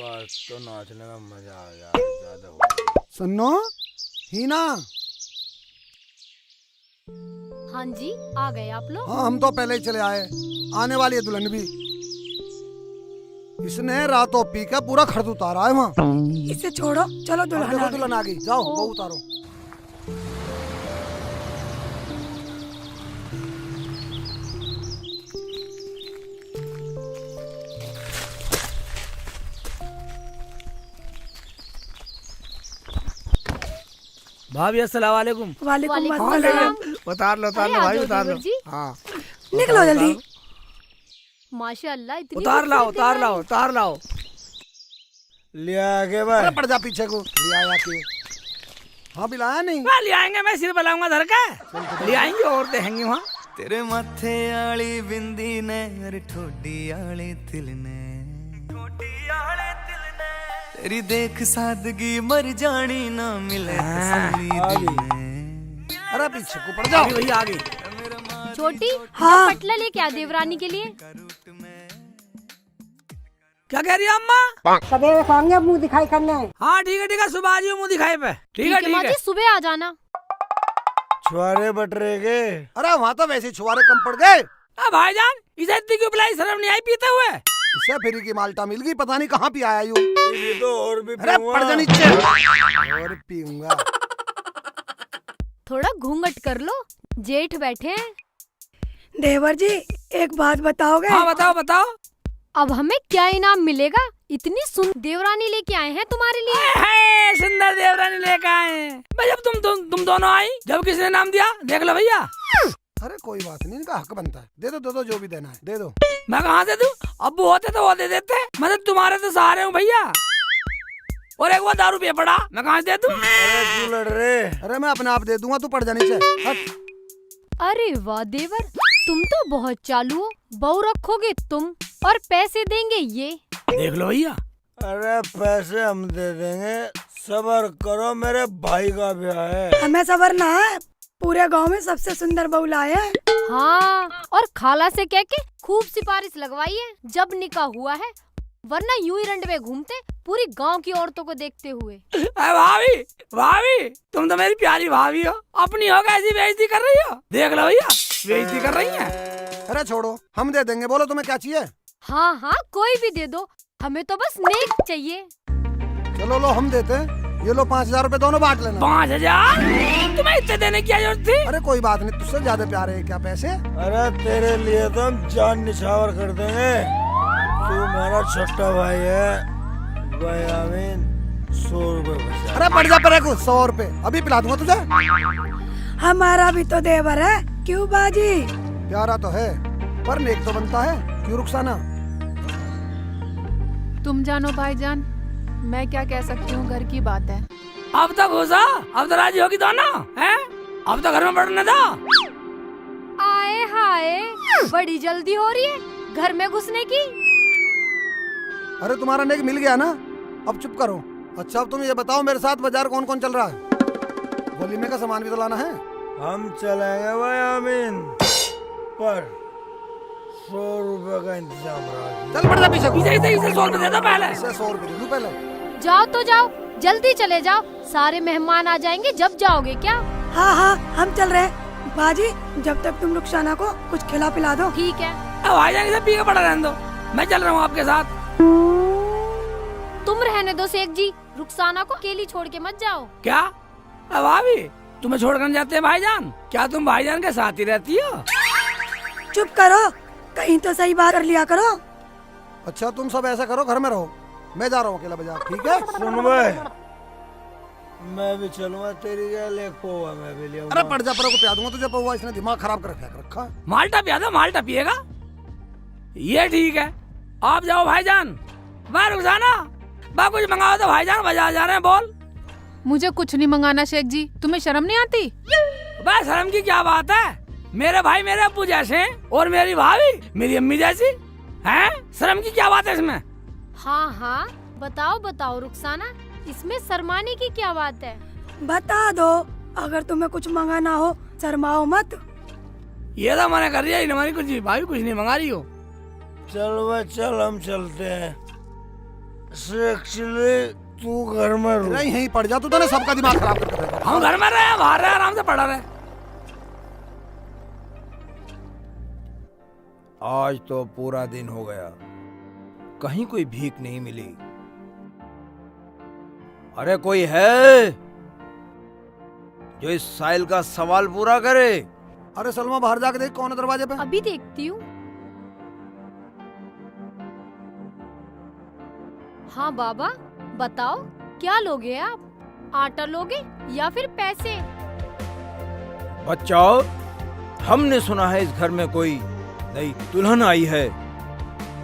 आज तो नाचने में मजा आ गया, ज्यादा हो गया। सुनो हीना। हाँ जी, आ गए आप लोग। हाँ हम तो पहले ही चले आए, आने वाली है दुल्हन भी। इसने रातों पी के पूरा खर्च उतारा है वहाँ। इसे छोड़ो, चलो दुल्हन आ गई, जाओ वो उतारो। भाभी अस्सलाम वालेकुम। वालेकुम वालेकुम अस्सलाम। अस्सलाम। उतार लो अरे, आ भाई, जाओ उतार लो। देवर जी। हाँ निकलो जल्दी। माशाल्लाह इतनी उतार लाओ, खूबसूरत उतार देवर। लाओ, उतार लाओ। लिया के अरे भाई पड़ जा पीछे को, ले आया के। हाँ बिलाया नहीं। ले आएंगे, मैं सिर बलाऊंगा धर का। ले आएंगे और देखेंगे वहाँ। तेरे माथे आली बिंदी ने अरे ठोडी आले तिल ने तेरी देख सादगी मर जानी ना मिले तसल्ली दिल ने। अरे पीछे को पड़ जाओ। भैया आ गई। छोटी हाँ। पटला लेके आ देवरानी के लिए। क्या कह रही है अम्मा? सवेरे खाएंगे मुंह दिखाई करने। हाँ ठीक है, सुबह आ जाइए मुँह दिखाए पे। ठीक है माँ जी, सुबह आ जाना। छुआरे बटरे के। अरे वहाँ तो वैसे छुआरे कम पड़ गए। भाईजान इसे इतनी क्यों पिलाई, शर्म नहीं आई पीते हुए? इसे फ्री की माल्टा मिल गई, पता नहीं कहाँ पी आया यूं। ये तो और भी अरे पीऊंगा। पड़ जा नीचे। और पीऊंगा। थोड़ा घूंघट कर लो, जेठ बैठे हैं। देवर जी एक बात बताओगे? हाँ बताओ बताओ। अब हमें क्या इनाम मिलेगा? इतनी सुंदर देवरानी लेके आए हैं तुम्हारे लिए। सुंदर देवरानी लेकर आए। भाई जब तुम दोनों आई, जब किसने नाम दिया देख लो भैया। अरे कोई बात नहीं, इनका हक बनता है। दे दो जो भी देना है दे दो। मैं कहाँ दे दूं? अब्बू होते तो वो दे देते। मैं तो तुम्हारे तो सहारे हूँ भैया। और एक वो दारू पे पड़ा, मैं कहाँ से दे दूं? अरे तू लड़ रे। अरे मैं अपने आप दे दूंगा, तू पड़ जा नीचे। हट। अरे वाह देवर, तुम तो बहुत चालू हो। बहू रखोगे तुम और पैसे देंगे ये। देख लो भैया। अरे पैसे हम दे देंगे, सबर करो, मेरे भाई का ब्याह है। हमें सबर ना है, पूरे गांव में सबसे सुंदर बहू लाए हैं। हाँ, और खाला से कह के खूब सिफारिश लगवाई है जब निकाह हुआ है, वरना यूं ही रंड में घूमते पूरी गांव की औरतों को देखते हुए। अरे भाभी भाभी, तुम तो मेरी प्यारी भाभी हो, अपनी हो कैसी बेइज्जती कर रही हो? देख लो भैया, बेइज्जती कर रही है। अरे छोड़ो, हम दे देंगे। बोलो तुम्हें क्या चाहिए? हाँ हाँ, कोई भी दे दो, हमें तो बस नेक चाहिए। चलो लो हम देते हैं। ये लो 5,000 रुपए दोनों बांट लेना। 5,000? तुम्हें इतने देने की क्या जरूरत थी? अरे कोई बात नहीं, तुझसे ज्यादा प्यारे है क्या पैसे? अरे तेरे लिए तो हम जान निछावर कर देंगे। तू हमारा छोटा भाई है भाई आमीन। 100 रुपए बचा। अरे पड़ जा परे को, 100 रुपए अभी पिला दूंगा तुझे। हमारा भी तो देवर है, क्यों बाजी? प्यारा तो है पर नेक तो बनता है, क्यों रुखसाना? तुम जानो भाईजान, मैं क्या कह सकती हूँ, घर की बात है। अब तक घुसा, अब तो राजी होगी दोनों हैं? अब तो घर में पड़ने दो। आए हाय, बड़ी जल्दी हो रही है घर में घुसने की। अरे तुम्हारा नेक मिल गया ना, अब चुप करो। अच्छा अब तुम ये बताओ, मेरे साथ बाजार कौन कौन चल रहा है? वलीमे का सामान भी तो लाना है। हम चलेंगे भाई आमीन, पर 100 रुपए का इंतजाम रहा। चल पड़ जा पीछे को। इसे 100 रुपए दे दो पहले। इसे 100 रुपए दे दूं पहले। जाओ तो जाओ, जल्दी चले जाओ, सारे मेहमान आ जाएंगे जब जाओगे क्या। हाँ हाँ हम चल रहे हैं। बाजी जब तक तुम रुखसाना को कुछ खिला पिला दो। ठीक है, अब भाईजान इसे पी के पड़ा रहने दो, मैं चल रहा हूँ आपके साथ। तुम रहने दो शेख जी, रुखसाना को अकेली छोड़ के मत जाओ। क्या? अब भाभी तुम्हें छोड़कर जाते हैं भाईजान? क्या तुम भाईजान के साथ ही रहती हो? चुप करो, कहीं तो सही बात कर लिया करो। अच्छा तुम सब ऐसा करो, घर में रहो, मैं जा रहा हूँ अकेला बाजार, ठीक है? सुन भाई, मैं भी चलूंगा तेरी गैल, एक पोहा मैं भी ले आऊंगा। अरे पड़ जा परो को पिया दूंगा तुझे पोहा, इसने दिमाग खराब कर रखा है। माल्टा पिया दो, माल्टा पिएगा। ये ठीक है, आप जाओ भाईजान। मैं रुखसाना, बा कुछ मंगाओ तो भाईजान बाजार जा रहे हैं। बोल। मुझे कुछ नहीं मंगाना शेख जी, तुम्हें शर्म नहीं आती? बस शर्म की क्या बात है? मेरे भाई मेरे अब्बू जैसे हैं और मेरी भाभी मेरी अम्मी जैसी हैं। शर्म की क्या बात है इसमें? हाँ हाँ, बताओ बताओ रुखसाना, इसमें शर्माने की क्या बात है? बता दो, अगर तुम्हें कुछ मंगाना हो शर्माओ मत। ये तो मना कर रही है, हमारी कुछ भाभी कुछ नहीं मंगा रही हो। चल भाई चल, हम चलते हैं। एक्चुअली तू घर में अरे रुक। यहीं पड़ जा, तू तो ना सबका दिमाग खराब कर देगा। हम घर में रहे, बाहर रहे, आराम से पड़ा रहे। आज तो पूरा दिन हो गया, कहीं कोई भीख नहीं मिली। अरे कोई है जो इस साइल का सवाल पूरा करे? अरे सलमा बाहर जाके देख कौन है दरवाजे पे। अभी देखती हूँ। हाँ बाबा बताओ, क्या लोगे आप? आटा लोगे या फिर पैसे? बच्चाओ, हमने सुना है इस घर में कोई नई दुल्हन आई है।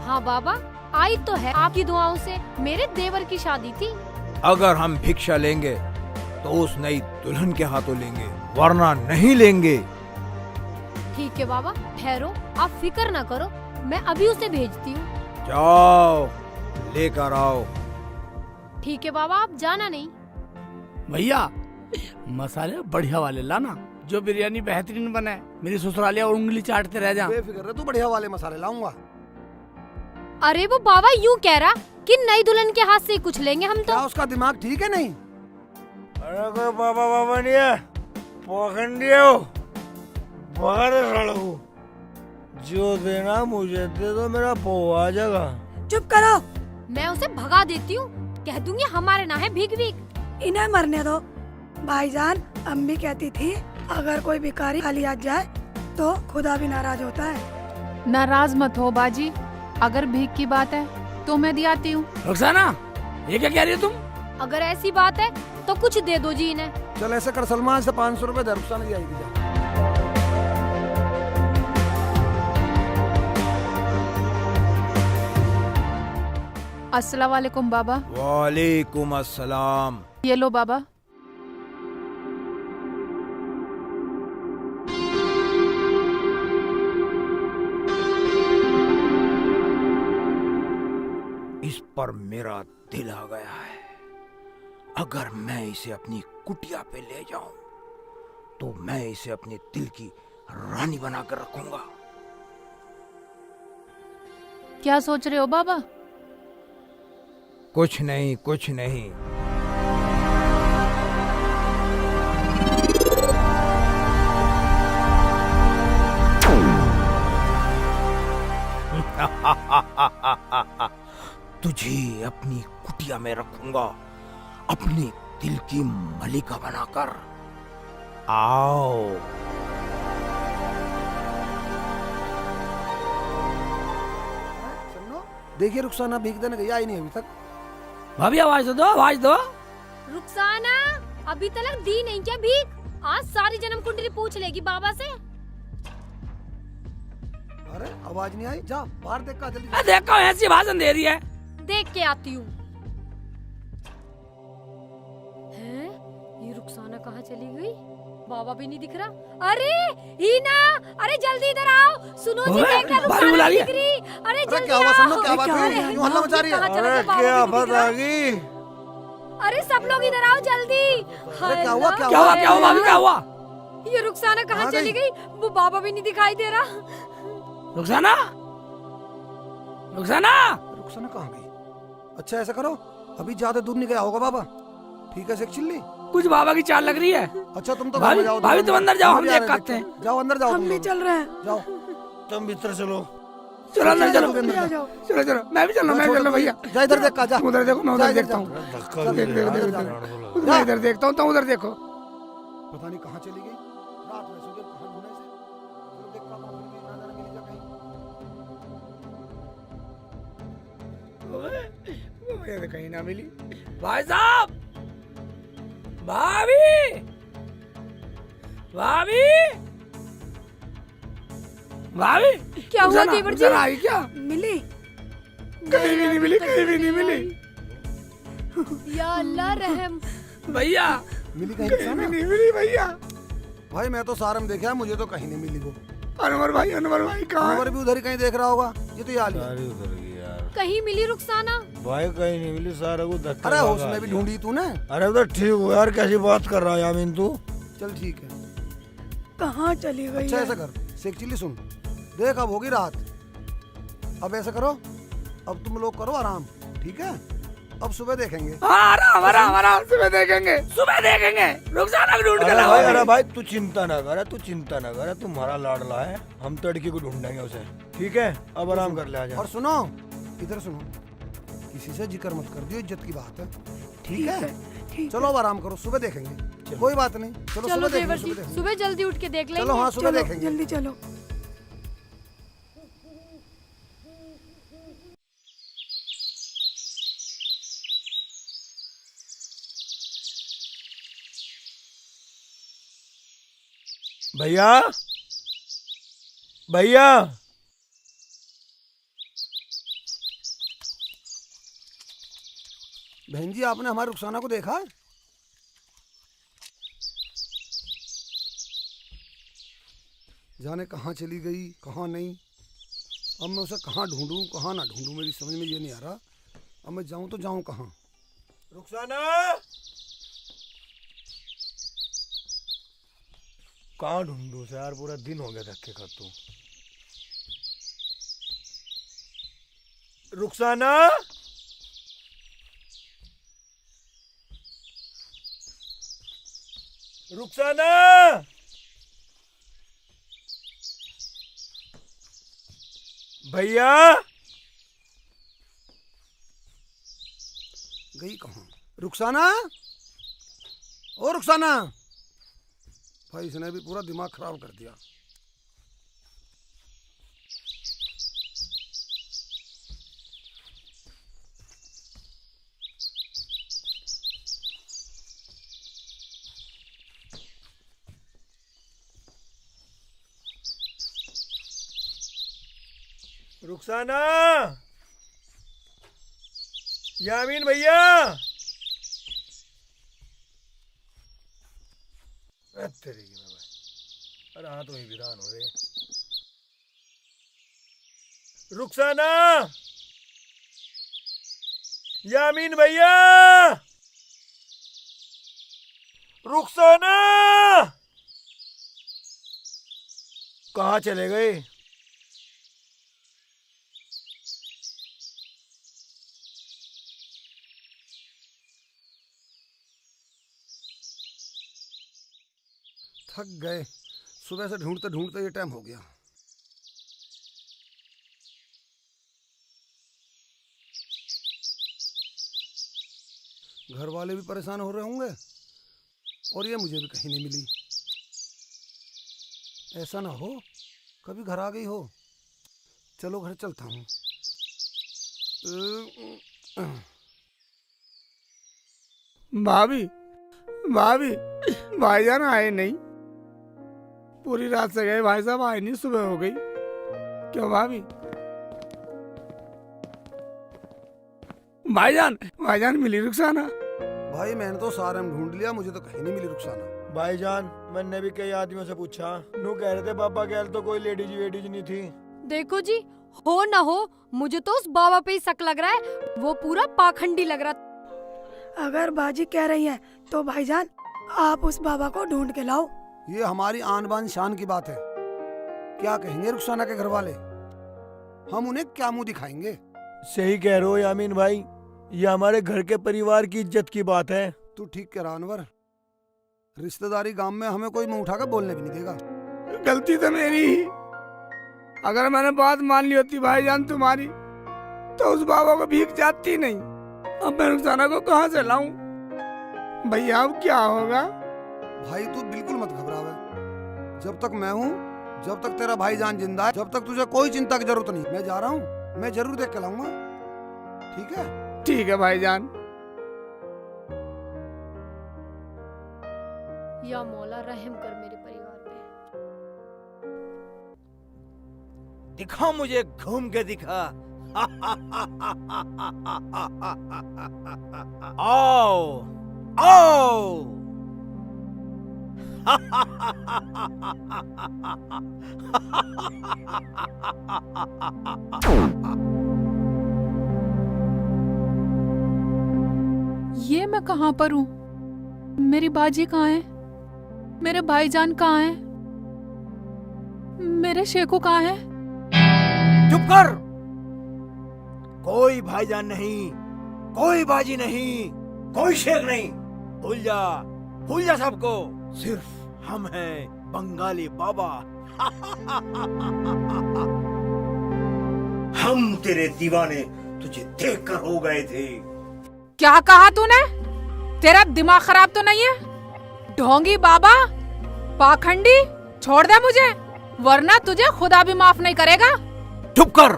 हाँ बाबा आई तो है, आपकी दुआओं से मेरे देवर की शादी थी। अगर हम भिक्षा लेंगे तो उस नई दुल्हन के हाथों लेंगे, वरना नहीं लेंगे। ठीक है बाबा, ठहरो, आप फिक्र ना करो, मैं अभी उसे भेजती हूँ। जाओ लेकर आओ। ठीक है बाबा, आप जाना नहीं। भैया मसाले बढ़िया वाले लाना, जो बिरयानी बेहतरीन बने, मेरी ससुरालिया और उंगली चाटते रह जा। बेफिक्र रह, तू बढ़िया वाले मसाले लाऊंगा। अरे वो बाबा यूँ कह रहा कि नई दुल्हन के हाथ से ही कुछ लेंगे हम तो। क्या उसका दिमाग ठीक है नहीं? अरे कोई बाबा बाबा नहीं है, पखंडिया हो, बाहर सड़को। जो देना मुझे दे दो, मेरा पो आ जाएगा। चुप करो, मैं उसे भगा देती हूँ, कह दूंगी हमारे ना है भीख भीख। इन्हें मरने दो। भाईजान अम्मी कहती थी अगर कोई भिखारी खाली हाथ जाए तो खुदा भी नाराज होता है। नाराज मत हो बाजी, अगर भीख की बात है तो मैं दियाती हूँ। रुखसाना, ये क्या कह रही हो तुम? अगर ऐसी बात है तो कुछ दे दो जी इन्हें। चल ऐसे कर सलमा, से 500 रुपए दे, रुखसाना की आएगी। जा। अस्सलाम वालेकुम बाबा। वालेकुम अस्सलाम। ये लो बाबा। इस पर मेरा दिल आ गया है। अगर मैं इसे अपनी कुटिया पे ले जाऊं तो मैं इसे अपने दिल की रानी बनाकर रखूंगा। क्या सोच रहे हो बाबा? कुछ नहीं, कुछ नहीं। तुझे अपनी कुटिया में रखूंगा, अपने दिल की मलिका बनाकर। आओ। सुनो, देखिए रुखसाना भीख देने गई, आई नहीं अभी तक। भाभी आवाज तो दो, आवाज दो। रुखसाना अभी तक दी नहीं क्या भीख? आज सारी जन्म कुंडली पूछ लेगी बाबा से। अरे आवाज नहीं आई, जा बाहर देख का जल्दी। मैं देखा हूँ ऐसी भाषण दे रही है। देख के आती हूँ। हैं? ये रुखसाना कहाँ चली गई? बाबा भी नहीं दिख रहा। अरे हीना, अरे जल्दी इधर आओ। सुनो जी, ओए, देखना भाभी रुखसाना बुला नहीं रही है। दिख रही। अरे जल्दी क्या हुआ आओ। सुनो, क्या बात क्या हुई? है? क्यों हल्ला मचा रही है? कहाँ चले अरे गए? बाबा क्या भी नहीं बात दिख रहा। आ गई? अरे सब लोग इधर आओ जल्दी। अरे क्या हुआ, क्या क्या हुआ, क्या हुआ भाभी, क्या हुआ? ये रुखसाना कहाँ कहाँ चली गई? गई? वो बाबा भी नहीं दिखाई दे रहा। रुखसाना, रुखसाना। रुखसाना कहाँ गई? अच्छा ऐसा करो, अभी ज्यादा दूर नहीं गया होगा बाबा। ठीक है, शेख चिल्ली। कुछ बाबा की चाल लग रही है। अच्छा तुम तो घर भाभी- में जाओ। भाभी तुम अंदर जाओ, हम भी आ रहे देख हैं, आते हैं। देखते जाओ अंदर जाओ, हम तुम भी लोग। चल रहे हैं। जाओ। तुम भीतर चलो। चलो अंदर चलो, अंदर आ जा। जाओ। चलो चलो, मैं भी चल रहा हूँ, मैं भी चल रहा हूँ भैया। जा इधर देख का, जा तुम उधर देखो, मैं जा उधर इधर देखता जा। हूँ। धक्का देख, दे देख, यार, देख, जान देख। बोला। मैं इधर देखता हूँ, तुम उधर देखो। पता नहीं कहाँ चली गई। रात में सोचे कहाँ ढूंढे से। चलो देख का, कहाँ मिल गई, ना जाने मिली जा कहीं। मुझे तो कहीं ना मिली। भाई साहब, भाभी, भाभी, भाभी। क्या हुआ रुखसाना, देवर जी? रुखसाना आई क्या? मिली? कहीं भी नहीं मिली, कहीं भी नहीं मिली। या अल्लाह रहम। भैया मिली कहीं कहीं रुखसाना? भी नहीं मिली भैया। भाई मैं तो सारे में देखा, मुझे तो कहीं नहीं मिली वो। अनवर भाई कहाँ अनवर भी उधर ही कहीं देख रहा होगा। ये तो यार सारी उधर गई यार। कहीं मिली रुखसाना? भाई कहीं नहीं मिली, सारे को धक्का अरे लगा उसमें भी दिया। ढूंढी तूने? अरे तो ठीक हो यार, कैसी बात कर रहा है यामीन तू? चल ठीक है। कहाँ चली गई अच्छा है? ऐसा कर, शेख चिल्ली सुन, देख अब होगी रात। अब ऐसा करो, अब तुम लोग करो आराम, ठीक है? अब सुबह देखेंगे। हाँ आराम आराम आराम, सुबह देखेंगे, सुबह देखेंगे। रुखसाना को ढूंढ के लाओ। अरे भाई तू चिंता ना कर, तू चिंता ना कर, तुम्हारा लाडला है, हम तो लड़की को ढूंढेंगे उसे। ठीक है, अब आराम कर ले, आजा। और सुनो, इधर सुनो, किसी से जिक्र मत कर दियो, इज्जत की बात है। ठीक है, चलो अब आराम करो, सुबह देखेंगे। कोई बात नहीं, चलो चलो सुबह देवर देखेंगे, जी, सुबह सुबह जल्दी उठ के देख देखेंगे। लेंगे। चलो हाँ, सुबह चलो देखेंगे। जल्दी चलो। भैया, भैया, बहन जी, आपने हमारी रुखसाना को देखा? जाने कहाँ चली गई, कहाँ नहीं। अब मैं उसे कहाँ ढूंढूं, कहाँ ना ढूंढूं, मेरी समझ में ये नहीं आ रहा। अब मैं जाऊं तो जाऊं कहाँ? रुखसाना, कहाँ ढूंढूं से यार, पूरा दिन हो गया धक्के खाते। रुखसाना, रुखसाना, भैया, गई कहाँ रुखसाना? ओ रुखसाना, भाई इसने भी पूरा दिमाग खराब कर दिया। रुखसाना, यामीन भैया, तेरी की मैं भाई, अरे हाँ तो ही वीरान हो रहे। रुखसाना, यामीन भैया, रुखसाना, कहाँ चले गए? थक गए, सुबह से ढूंढते ढूंढते ये टाइम हो गया। घर वाले भी परेशान हो रहे होंगे और ये मुझे भी कहीं नहीं मिली। ऐसा ना हो कभी घर आ गई हो। चलो घर चलता हूँ। भाभी, भाभी, भाईजान आए नहीं, पूरी रात से गए, भाई साहब आए नहीं, सुबह हो गई। क्यों भाभी? भाईजान, भाईजान मिली रुखसाना? भाई मैंने तो सारे में ढूंढ लिया, मुझे तो कहीं नहीं मिली रुखसाना। भाईजान, मैंने भी कई आदमियों से पूछा, नु कह रहे थे पापा के तो कोई लेडीज वेडीज नहीं थी। देखो जी, हो ना हो, मुझे तो उस बाबा पे ही शक लग रहा है, वो पूरा पाखंडी लग रहा। अगर बाजी कह रही है तो भाईजान आप उस बाबा को ढूंढ के लाओ। ये हमारी आन बान शान की बात है। क्या कहेंगे रुखसाना के घर वाले? हम उन्हें क्या मुंह दिखाएंगे? सही कह रहे हो यामीन भाई, ये हमारे घर के परिवार की इज्जत की बात है। तू ठीक कह रहा अनवर, रिश्तेदारी गांव में हमें कोई मुंह उठाकर बोलने भी नहीं देगा। गलती तो मेरी ही। अगर मैंने बात मान ली होती भाईजान तुम्हारी, तो उस बाबा को भीख जाती नहीं। अब मैं रुखसाना को कहाँ से लाऊं? भैया अब क्या होगा? भाई तू बिल्कुल मत घबरावे। जब तक मैं हूँ, जब तक तेरा भाईजान जिंदा है, जब तक तुझे कोई चिंता की जरूरत नहीं। मैं जा रहा हूँ, मैं जरूर देख के लाऊंगा। ठीक है? ठीक है भाईजान। या मौला रहम कर मेरे परिवार पे। दिखा मुझे, घूम के दिखा। आओ आओ। ये मैं कहाँ पर हूँ? मेरी बाजी कहाँ है? मेरे भाईजान कहाँ है? मेरे शेखू कहाँ है? चुप कर। कोई भाईजान नहीं, कोई बाजी नहीं, कोई शेख नहीं। भूल जा सबको। सिर्फ हम हैं बंगाली बाबा। हम तेरे दीवाने तुझे देखकर हो गए थे। क्या कहा तूने? तेरा दिमाग खराब तो नहीं है? ढोंगी बाबा, पाखंडी, छोड़ दे मुझे, वरना तुझे खुदा भी माफ नहीं करेगा। चुप कर।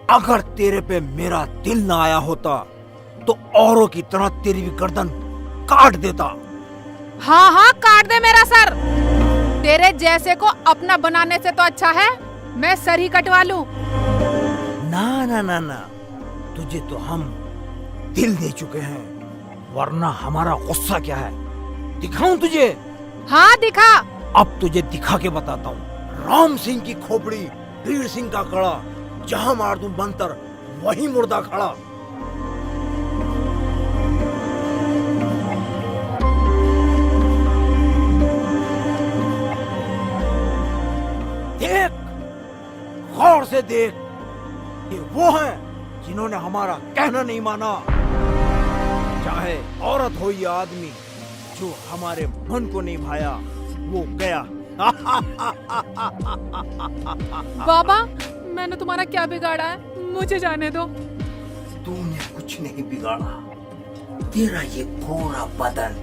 अगर तेरे पे मेरा दिल ना आया होता तो औरों की तरह तेरी भी गर्दन काट देता। हाँ हाँ, काट दे मेरा सर। तेरे जैसे को अपना बनाने से तो अच्छा है मैं सर ही कटवा लूं। ना ना ना ना, तुझे तो हम दिल दे चुके हैं, वरना हमारा गुस्सा क्या है दिखाऊं तुझे? हाँ दिखा। अब तुझे दिखा के बताता हूँ। राम सिंह की खोपड़ी, वीर सिंह का कड़ा, जहां मार दूं मंतर वहीं मुर्दा खड़ा। देख, गौर से देख, ये वो हैं जिन्होंने हमारा कहना नहीं माना। चाहे औरत हो या आदमी, जो हमारे मन को नहीं भाया वो गया। बाबा, मैंने तुम्हारा क्या बिगाड़ा है? मुझे जाने दो। तूने कुछ नहीं बिगाड़ा। तेरा ये गोरा बदन,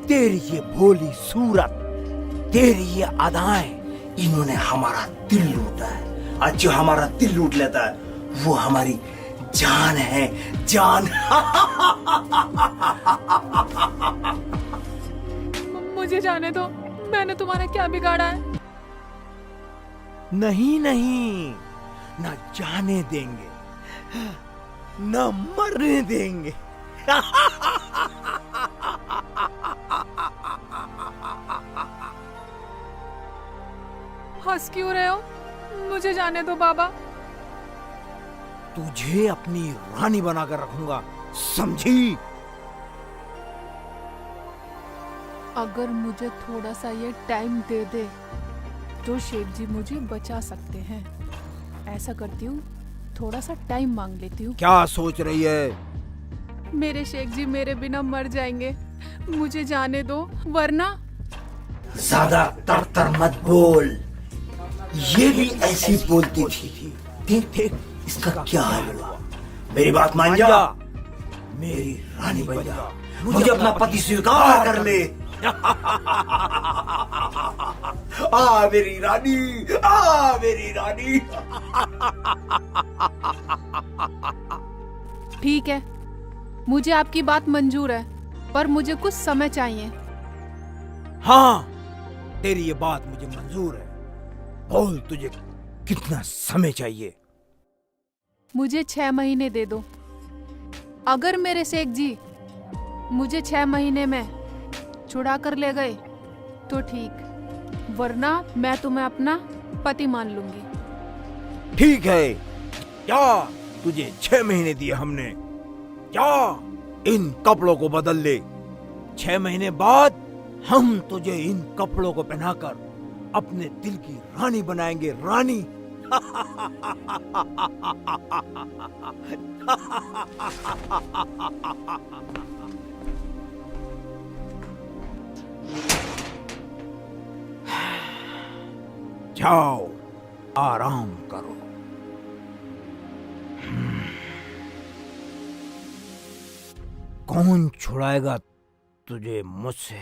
तेरी ये भोली सूरत, तेरी ये अदाएं, इन्होंने हमारा दिल लूटा है। आज जो हमारा दिल लूट लेता है वो हमारी जान है, जान। मुझे जाने दो, मैंने तुम्हारा क्या बिगाड़ा है? नहीं नहीं, न जाने देंगे, न मरने देंगे। हंस क्यों रहे हो? मुझे जाने दो बाबा। तुझे अपनी रानी बनाकर रखूंगा, समझी? अगर मुझे थोड़ा सा ये टाइम दे दे तो शेख जी मुझे बचा सकते हैं। ऐसा करती हूँ, थोड़ा सा टाइम मांग लेती हूँ। क्या सोच रही है? मेरे शेख जी मेरे बिना मर जाएंगे, मुझे जाने दो, वरना। ज्यादा तर मत बोल। ये भी ऐसी बोलती थी। देख देख इसका क्या हाल हुआ। मेरी बात मान जा, मेरी रानी बन जा, मुझे अपना पति स्वीकार कर ले। आ मेरी रानी, आ मेरी रानी। ठीक है, मुझे आपकी बात मंजूर है, पर मुझे कुछ समय चाहिए। हाँ, तेरी ये बात मुझे मंजूर है। बोल, तुझे कितना समय चाहिए? मुझे 6 महीने दे दो। अगर मेरे शेख जी मुझे 6 महीने में छुड़ा कर ले गए तो ठीक, वरना मैं तुम्हें अपना पति मान लूंगी। ठीक है, क्या तुझे 6 महीने दिए हमने, क्या इन कपड़ों को बदल ले। 6 महीने बाद हम तुझे इन कपड़ों को पहनाकर अपने दिल की रानी बनाएंगे, रानी। जाओ, आराम करो। कौन छुड़ाएगा तुझे मुझसे,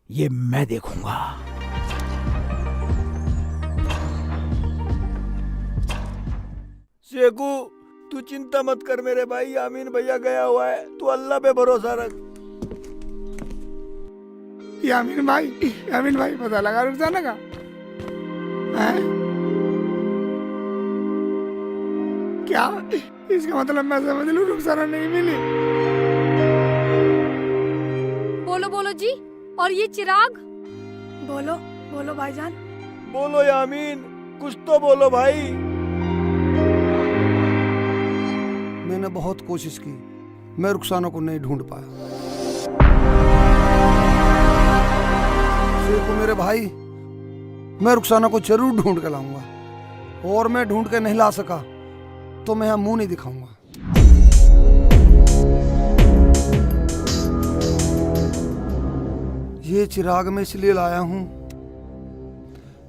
ये मैं देखूंगा। शेखू, तू चिंता मत कर मेरे भाई, यामीन भैया गया हुआ है, तू अल्लाह पे भरोसा रख। यामीन भाई पता लगा रुखसाना का? हैं? क्या इसका मतलब मैं समझ लूं रुखसाना नहीं मिली? बोलो बोलो जी, और ये चिराग? बोलो बोलो भाईजान। बोलो यामीन, कुछ तो बोलो भाई। मैंने बहुत कोशिश की, मैं रुखसाना को नहीं ढूंढ पाया। शेखू मेरे भाई, मैं रुखसाना को जरूर ढूंढ के लाऊंगा, और मैं ढूंढ के नहीं ला सका तो मैं यहाँ मुंह नहीं दिखाऊंगा। ये चिराग मैं इसलिए लाया हूँ,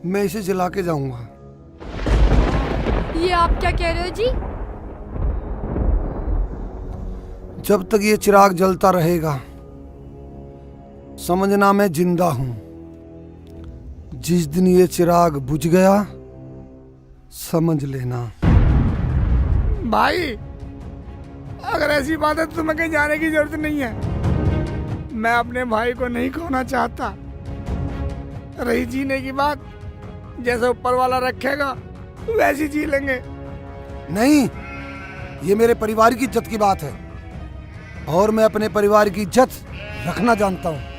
मैं इसे जला के जाऊंगा। ये आप क्या कह रहे हो जी? जब तक ये चिराग जलता रहेगा समझना मैं जिंदा हूं। जिस दिन ये चिराग बुझ गया समझ लेना। भाई अगर ऐसी बात है तो तुम्हें कहीं जाने की जरूरत नहीं है। मैं अपने भाई को नहीं खोना चाहता। रही जीने की बात, जैसे ऊपर वाला रखेगा वैसी जी लेंगे। नहीं, ये मेरे परिवार की इज्जत की बात है और मैं अपने परिवार की इज्जत रखना जानता हूं।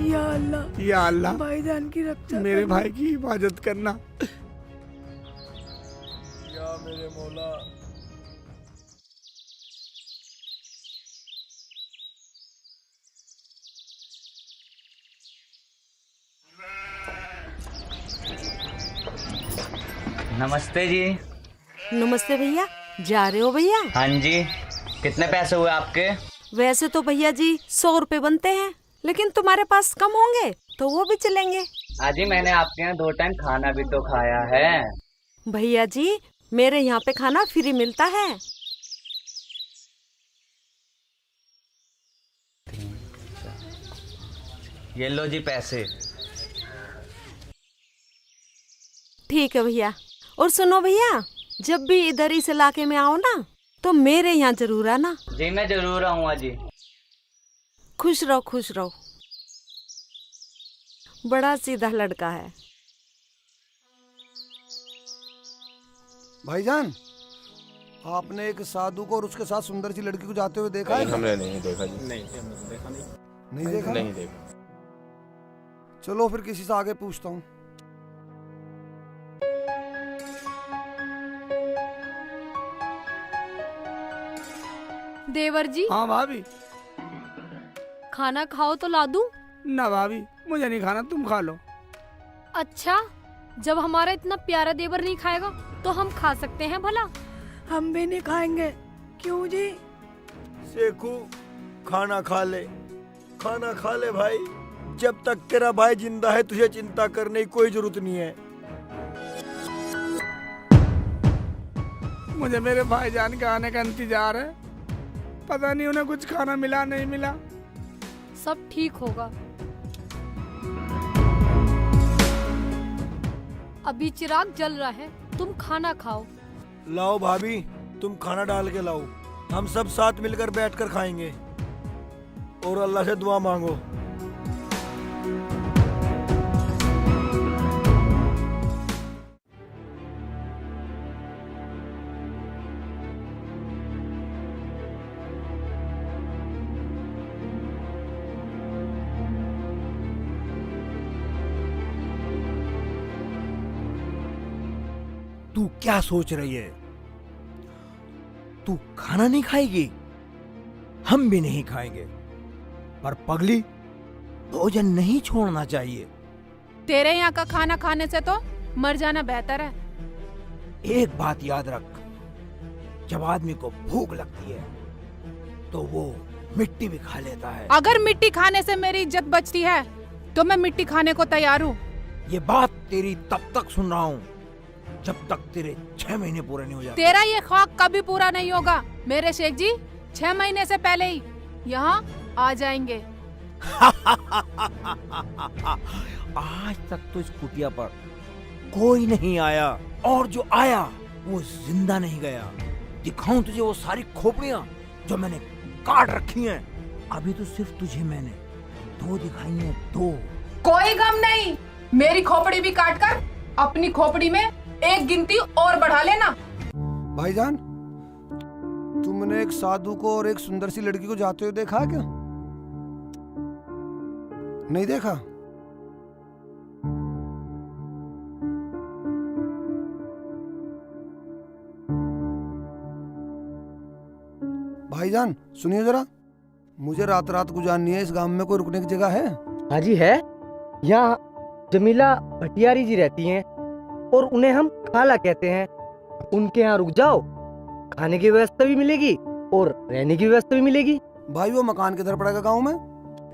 या अल्लाह, या अल्लाह भाईजान की रक्षा मेरे करना। भाई की हिफाजत करना। या मेरे मौला। नमस्ते जी। नमस्ते भैया, जा रहे हो भैया? हाँ जी। कितने पैसे हुए आपके? वैसे तो भैया जी 100 रुपए बनते हैं, लेकिन तुम्हारे पास कम होंगे तो वो भी चलेंगे। जी मैंने आपके यहाँ 2 टाइम खाना भी तो खाया है। भैया जी मेरे यहाँ पे खाना फ्री मिलता है। ये लो जी पैसे। ठीक है भैया। और सुनो भैया, जब भी इधर इस इलाके में आओ ना तो मेरे यहाँ जरूर आना। जी मैं जरूर आऊँगा जी। खुश रहो खुश रहो। बड़ा सीधा लड़का है। भाईजान, आपने एक साधु को और उसके साथ सुंदर सी लड़की को जाते हुए देखा है? हमने नहीं देखा जी। नहीं देखा? नहीं देखा। चलो फिर किसी से आगे पूछता हूँ। देवर जी, हाँ भाभी। खाना खाओ तो ला दूं? ना भाभी, मुझे नहीं खाना, तुम खा लो। अच्छा, जब हमारा इतना प्यारा देवर नहीं खाएगा तो हम खा सकते हैं भला? हम भी नहीं खाएंगे। क्यों जी? सेखू, खाना खा ले, खाना खा ले भाई। जब तक तेरा भाई जिंदा है तुझे चिंता करने की कोई जरूरत नहीं है। मुझे मेरे भाईजान के आने का इंतजार है। पता नहीं उन्हें कुछ खाना मिला नहीं मिला। सब ठीक होगा। अभी चिराग जल रहा है, तुम खाना खाओ। लाओ भाभी, तुम खाना डाल के लाओ। हम सब साथ मिलकर बैठकर खाएंगे और अल्लाह से दुआ मांगो। तू क्या सोच रही है? तू खाना नहीं खाएगी, हम भी नहीं खाएंगे, पर पगली भोजन नहीं छोड़ना चाहिए। तेरे यहाँ का खाना खाने से तो मर जाना बेहतर है। एक बात याद रख, जब आदमी को भूख लगती है तो वो मिट्टी भी खा लेता है। अगर मिट्टी खाने से मेरी इज्जत बचती है तो मैं मिट्टी खाने को तैयार हूँ। ये बात तेरी तब तक सुन रहा हूँ जब तक तेरे 6 महीने पूरे नहीं हो जाते। तेरा ये ख्वाब कभी पूरा नहीं होगा। मेरे शेख जी 6 महीने से पहले ही यहाँ आ जाएंगे। आज तक तो इस कुटिया पर कोई नहीं आया, और जो आया वो जिंदा नहीं गया। दिखाऊं तुझे वो सारी खोपड़ियां जो मैंने काट रखी हैं। अभी तो सिर्फ तुझे मैंने 2 दिखाई हैं, 2। कोई गम नहीं, मेरी खोपड़ी भी काट कर अपनी खोपड़ी में एक गिनती और बढ़ा लेना। भाईजान, तुमने एक साधु को और एक सुंदर सी लड़की को जाते हुए देखा क्या? नहीं देखा? भाईजान सुनिए जरा, मुझे रात रात गुजारनी है। इस गांव में कोई रुकने की जगह है? हाँ जी है। यहाँ जमीला भटियारी जी रहती हैं और उन्हें हम खाला कहते हैं। उनके यहाँ रुक जाओ, खाने की व्यवस्था भी मिलेगी और रहने की व्यवस्था भी मिलेगी। भाई वो मकान किधर पड़ेगा गांव में?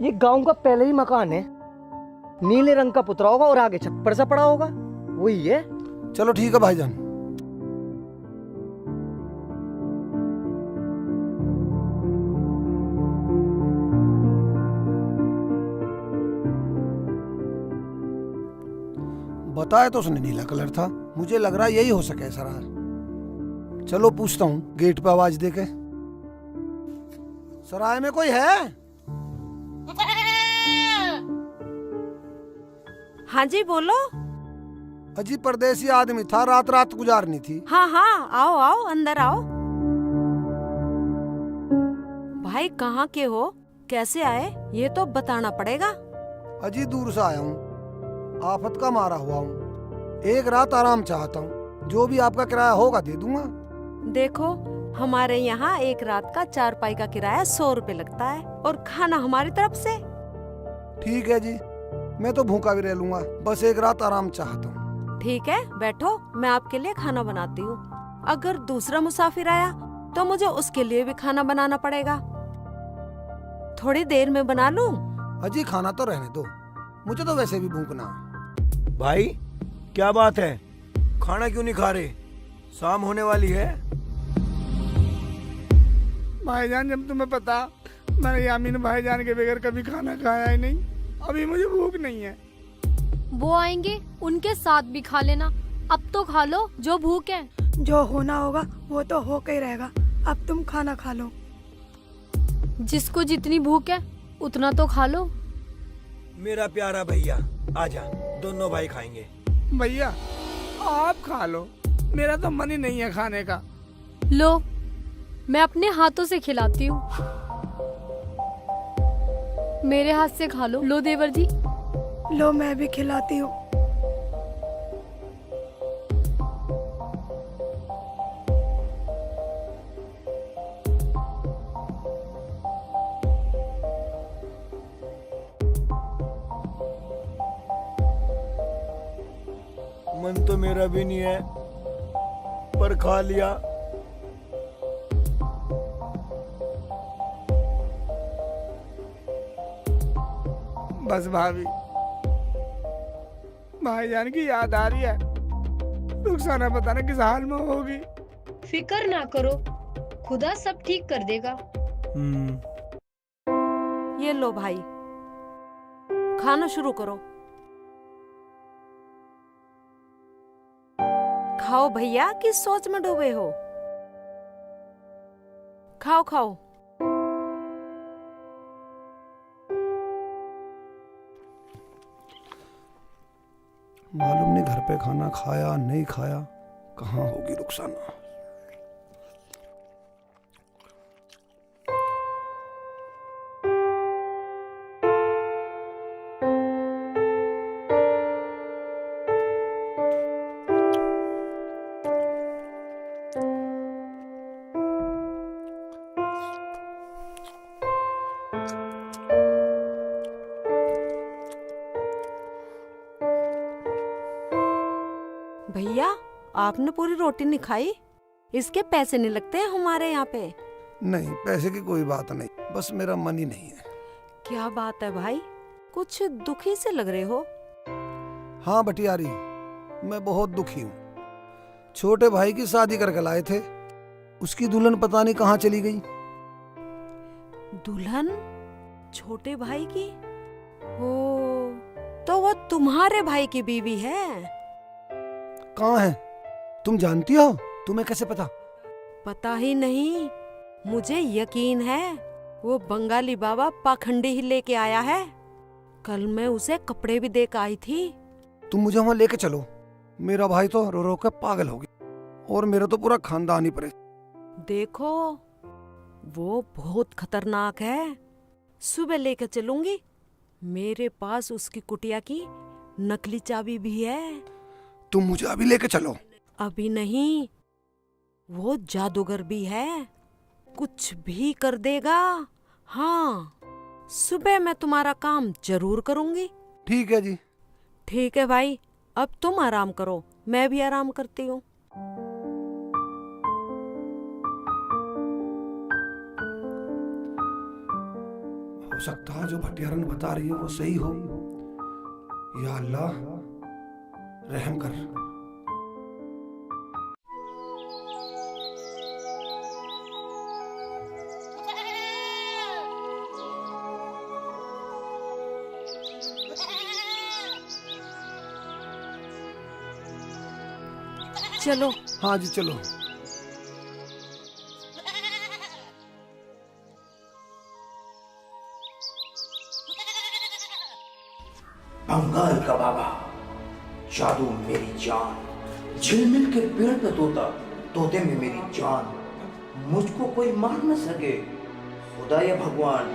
ये गांव का पहले ही मकान है, नीले रंग का पुतरा होगा और आगे छप्पर सा पड़ा होगा, वही है। चलो ठीक है भाईजान। बताया तो उसने नीला कलर था, मुझे लग रहा यही हो सके सरार। चलो पूछता हूँ गेट पे आवाज देके। सराय में कोई है? हाँ जी बोलो। अजी परदेसी आदमी था, रात रात गुजारनी थी। हाँ हाँ आओ आओ अंदर आओ। भाई कहाँ के हो, कैसे आए, ये तो बताना पड़ेगा। अजी दूर से आया हूँ, आफत का मारा हुआ हूँ, एक रात आराम चाहता हूँ। जो भी आपका किराया होगा दे दूंगा। देखो हमारे यहाँ एक रात का चारपाई का किराया 100 रुपए लगता है और खाना हमारी तरफ से। ठीक है जी, मैं तो भूखा भी रह लूंगा, बस एक रात आराम चाहता हूँ। ठीक है बैठो, मैं आपके लिए खाना बनाती हूँ। अगर दूसरा मुसाफिर आया तो मुझे उसके लिए भी खाना बनाना पड़ेगा। थोड़ी देर में बना लूं? अजी खाना तो रहने दो, मुझे तो वैसे भी भूख ना। भाई क्या बात है, खाना क्यों नहीं खा रहे? शाम होने वाली है। भाईजान जब तुम्हें पता, मैंने यामीन भाईजान के बगैर कभी खाना खाया ही नहीं, अभी मुझे भूख नहीं है। वो आएंगे, उनके साथ भी खा लेना। अब तो खा लो जो भूख है। जो होना होगा वो तो होके ही रहेगा, अब तुम खाना खा लो। जिसको जितनी भूख है उतना तो खा लो। मेरा प्यारा भैया आजा, दोनों भाई खाएंगे। भैया आप खा लो, मेरा तो मन ही नहीं है खाने का। लो मैं अपने हाथों से खिलाती हूँ, मेरे हाथ से खा लो। लो देवर जी। लो मैं भी खिलाती हूँ। मन तो मेरा भी नहीं है, पर खा लिया। बस भाभी, भाईजान की याद आ रही है। रुखसाना पता ना किस हाल में होगी। फिक्र ना करो, खुदा सब ठीक कर देगा। ये लो भाई, खाना शुरू करो। खाओ भैया, किस सोच में डूबे हो? खाओ खाओ। मालूम नहीं घर पे खाना खाया नहीं खाया, कहाँ होगी रुखसाना। भैया आपने पूरी रोटी नहीं खाई, इसके पैसे नहीं लगते हैं हमारे यहाँ पे। नहीं पैसे की कोई बात नहीं, बस मेरा मन ही नहीं है। क्या बात है भाई, कुछ दुखी से लग रहे हो। हाँ बटियारी, मैं बहुत दुखी हूँ। छोटे भाई की शादी करके लाए थे, उसकी दुल्हन पता नहीं कहाँ चली गई। दुल्हन छोटे भाई की? हो तो वो तुम्हारे भाई की बीवी है। कहाँ है? तुम जानती हो? तुम्हें कैसे पता? पता ही नहीं, मुझे यकीन है वो बंगाली बाबा पाखंडी ही लेके आया है। कल मैं उसे कपड़े भी देकर आई थी। तुम मुझे वहाँ लेके चलो, मेरा भाई तो रो रो कर पागल हो गया और मेरा तो पूरा खानदान ही परे। देखो वो बहुत खतरनाक है। सुबह लेकर चलूंगी। मेरे पास उसकी कुटिया की नकली चाबी भी है। तुम मुझे अभी लेके चलो। अभी नहीं, वो जादूगर भी है, कुछ भी कर देगा। हाँ, सुबह मैं तुम्हारा काम जरूर करूंगी। ठीक है जी। ठीक है भाई, अब तुम आराम करो, मैं भी आराम करती हूँ। हो सकता है जो भटियारन बता रही है वो सही हो। या अल्लाह रहम कर। चलो। हाँ जी चलो। बंगाल का बाबा, जादू मेरी जान, झिलमिल के पेड़ पे तोता, तोते में मेरी जान, मुझको कोई मार न सके, खुदा या भगवान।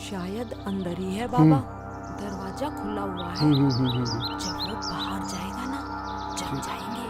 शायद अंदर ही है बाबा, दरवाजा खुला हुआ है। जब वो बाहर जाएगा ना, जब जाएंगे।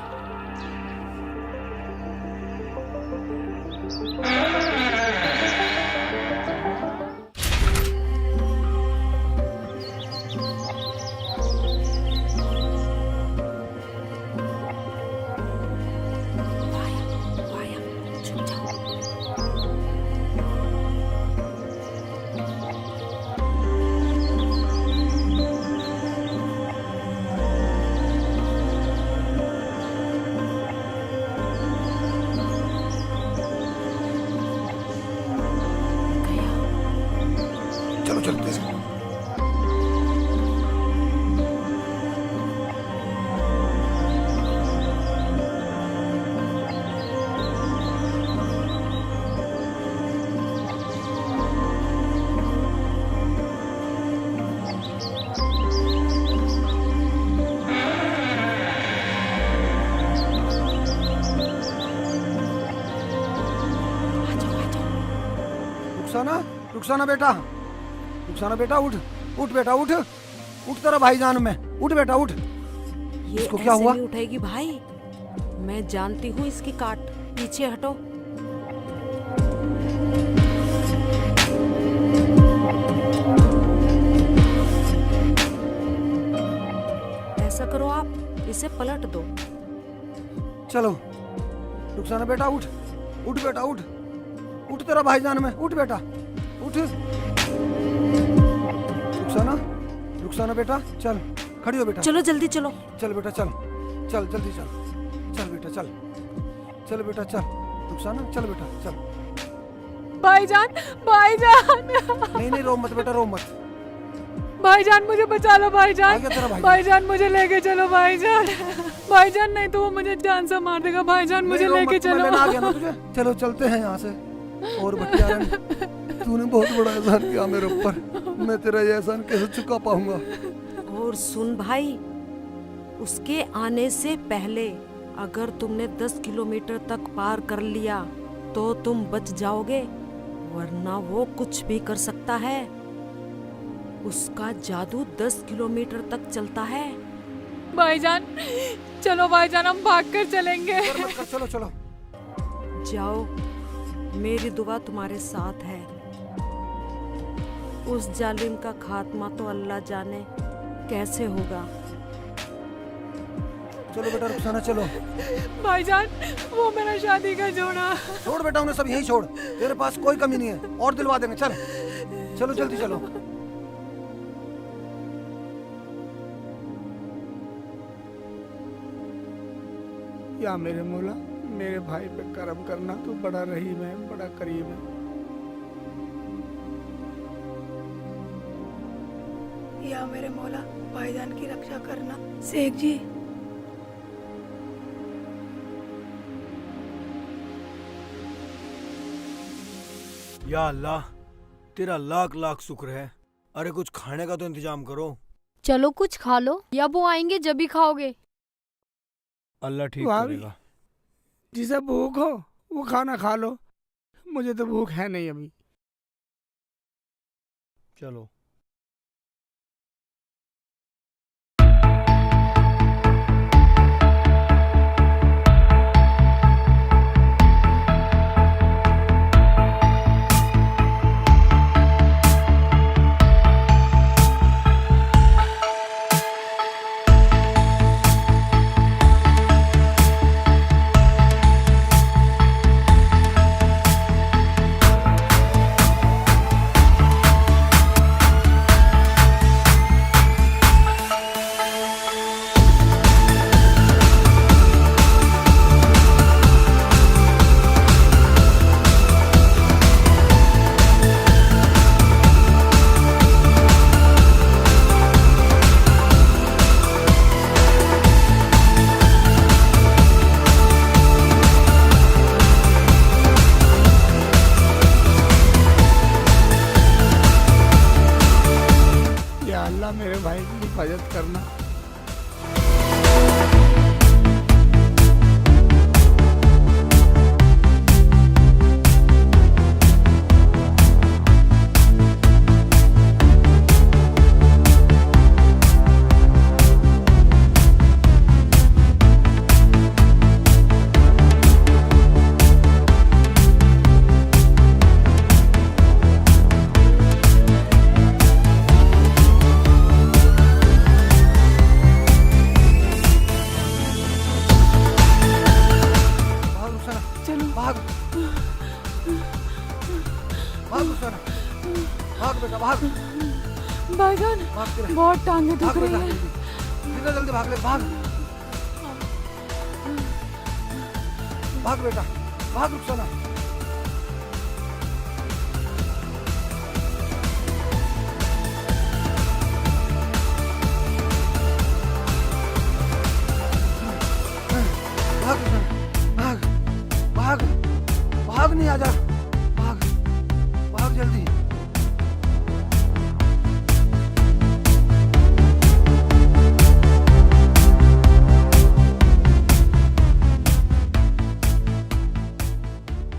चलो चलते हैं। रुखसाना, रुखसाना बेटा, रुखसाना बेटा उठ, उठ बेटा उठ, उठ तेरा भाईजान में, उठ बेटा उठ। ये इसको क्या ऐसे हुआ? नहीं उठेगी भाई, मैं जानती हूँ इसकी काट। पीछे हटो। ऐसा करो, आप इसे पलट दो। चलो रुखसाना बेटा उठ, उठ बेटा उठ, उठ तेरा भाईजान में, उठ बेटा उठ। रुखसाना, रुखसाना बेटा चल, खड़ी हो बेटा। चलो जल्दी चलो। चल बेटा चल, चल जल्दी चल, चल बेटा चल, चल बेटा चल, रुखसाना चल बेटा चल। भाईजान, भाईजान। नहीं नहीं रो मत बेटा, रो मत। भाईजान मुझे बचा लो आ भाईजान। गया तेरा भाईजान। भाईजान मुझे लेके चलो भाईजान। भाईजान नहीं तो वो मुझे जान से मार देगा। भाईजान मुझे नहीं, रो लेके मत, तुम्हें चलो। लेना आ गया ना तुझे। चलो चलते हैं यहाँ से। और भटियारन, तूने बहुत बड़ा एहसान किया मेरे ऊपर, मैं तेरा ये एहसान कैसे चुका पाऊंगा। और सुन भाई, उसके आने से पहले अगर तुमने 10 किलोमीटर तक पार कर लिया तो तुम बच जाओगे, वरना वो कुछ भी कर सकता है। उसका जादू 10 किलोमीटर तक चलता है। भाईजान चलो भाईजान, हम भाग कर चलेंगे। चलो चलो जाओ, मेरी दुआ तुम्हारे साथ है। उस जालिम का खात्मा तो अल्लाह जाने कैसे होगा। चलो बेटा रुखसाना चलो। भाईजान वो मेरा शादी का जोड़ा। छोड़ बेटा उन्हें, सब यहीं छोड़, तेरे पास कोई कमी नहीं है, और दिलवा देंगे। चल चलो जल्दी चलो। या मेरे मौला, मेरे भाई पे करम करना, तू बड़ा रहीम है, बड़ा करीम है। या मेरे मौला, भाईजान की रक्षा करना। शेख जी, या अल्लाह, तेरा लाख लाख शुक्र है। अरे कुछ खाने का तो इंतजाम करो। चलो कुछ खा लो, या वो आएंगे जब भी खाओगे। अल्लाह ठीक भाभी, करेगा। जिसे भूख हो वो खाना खा लो, मुझे तो भूख है नहीं अभी। चलो। या अल्लाह, मेरे भाई की हिफाजत करना। भाग भाग रुखसाना, भाग बेटा भाग। भाईजान, बहुत टांगे दुख रही है। जितना जल्दी भाग ले, भाग भाग बेटा, भाग रुखसाना। भाग रुखसाना, भाग भाग भाग, नहीं आजा, भाग भाग जल्दी।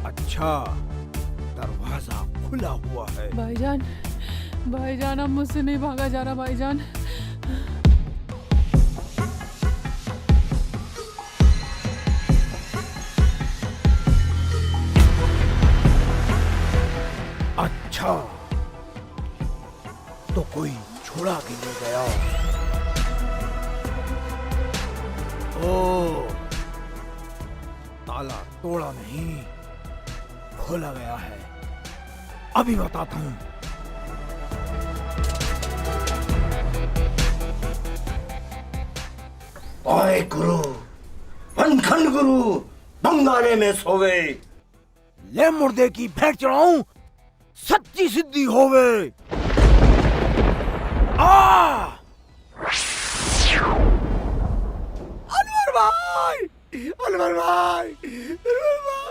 अच्छा, दरवाजा खुला हुआ है। भाईजान, भाईजान, अब मुझसे नहीं भागा जा रहा भाईजान। अच्छा, तो कोई छुड़ा के ले गया। ओ, ताला तोड़ा नहीं, खोला गया है। अभी बताता हूं। ओए गुरु, वनखंड गुरु, बंगाले में सोवे, ले मुर्दे की भेंट चढ़ाऊं, सच्ची सिद्धि होवे। अनवर भाई, अनवर भाई, अनवर भाई।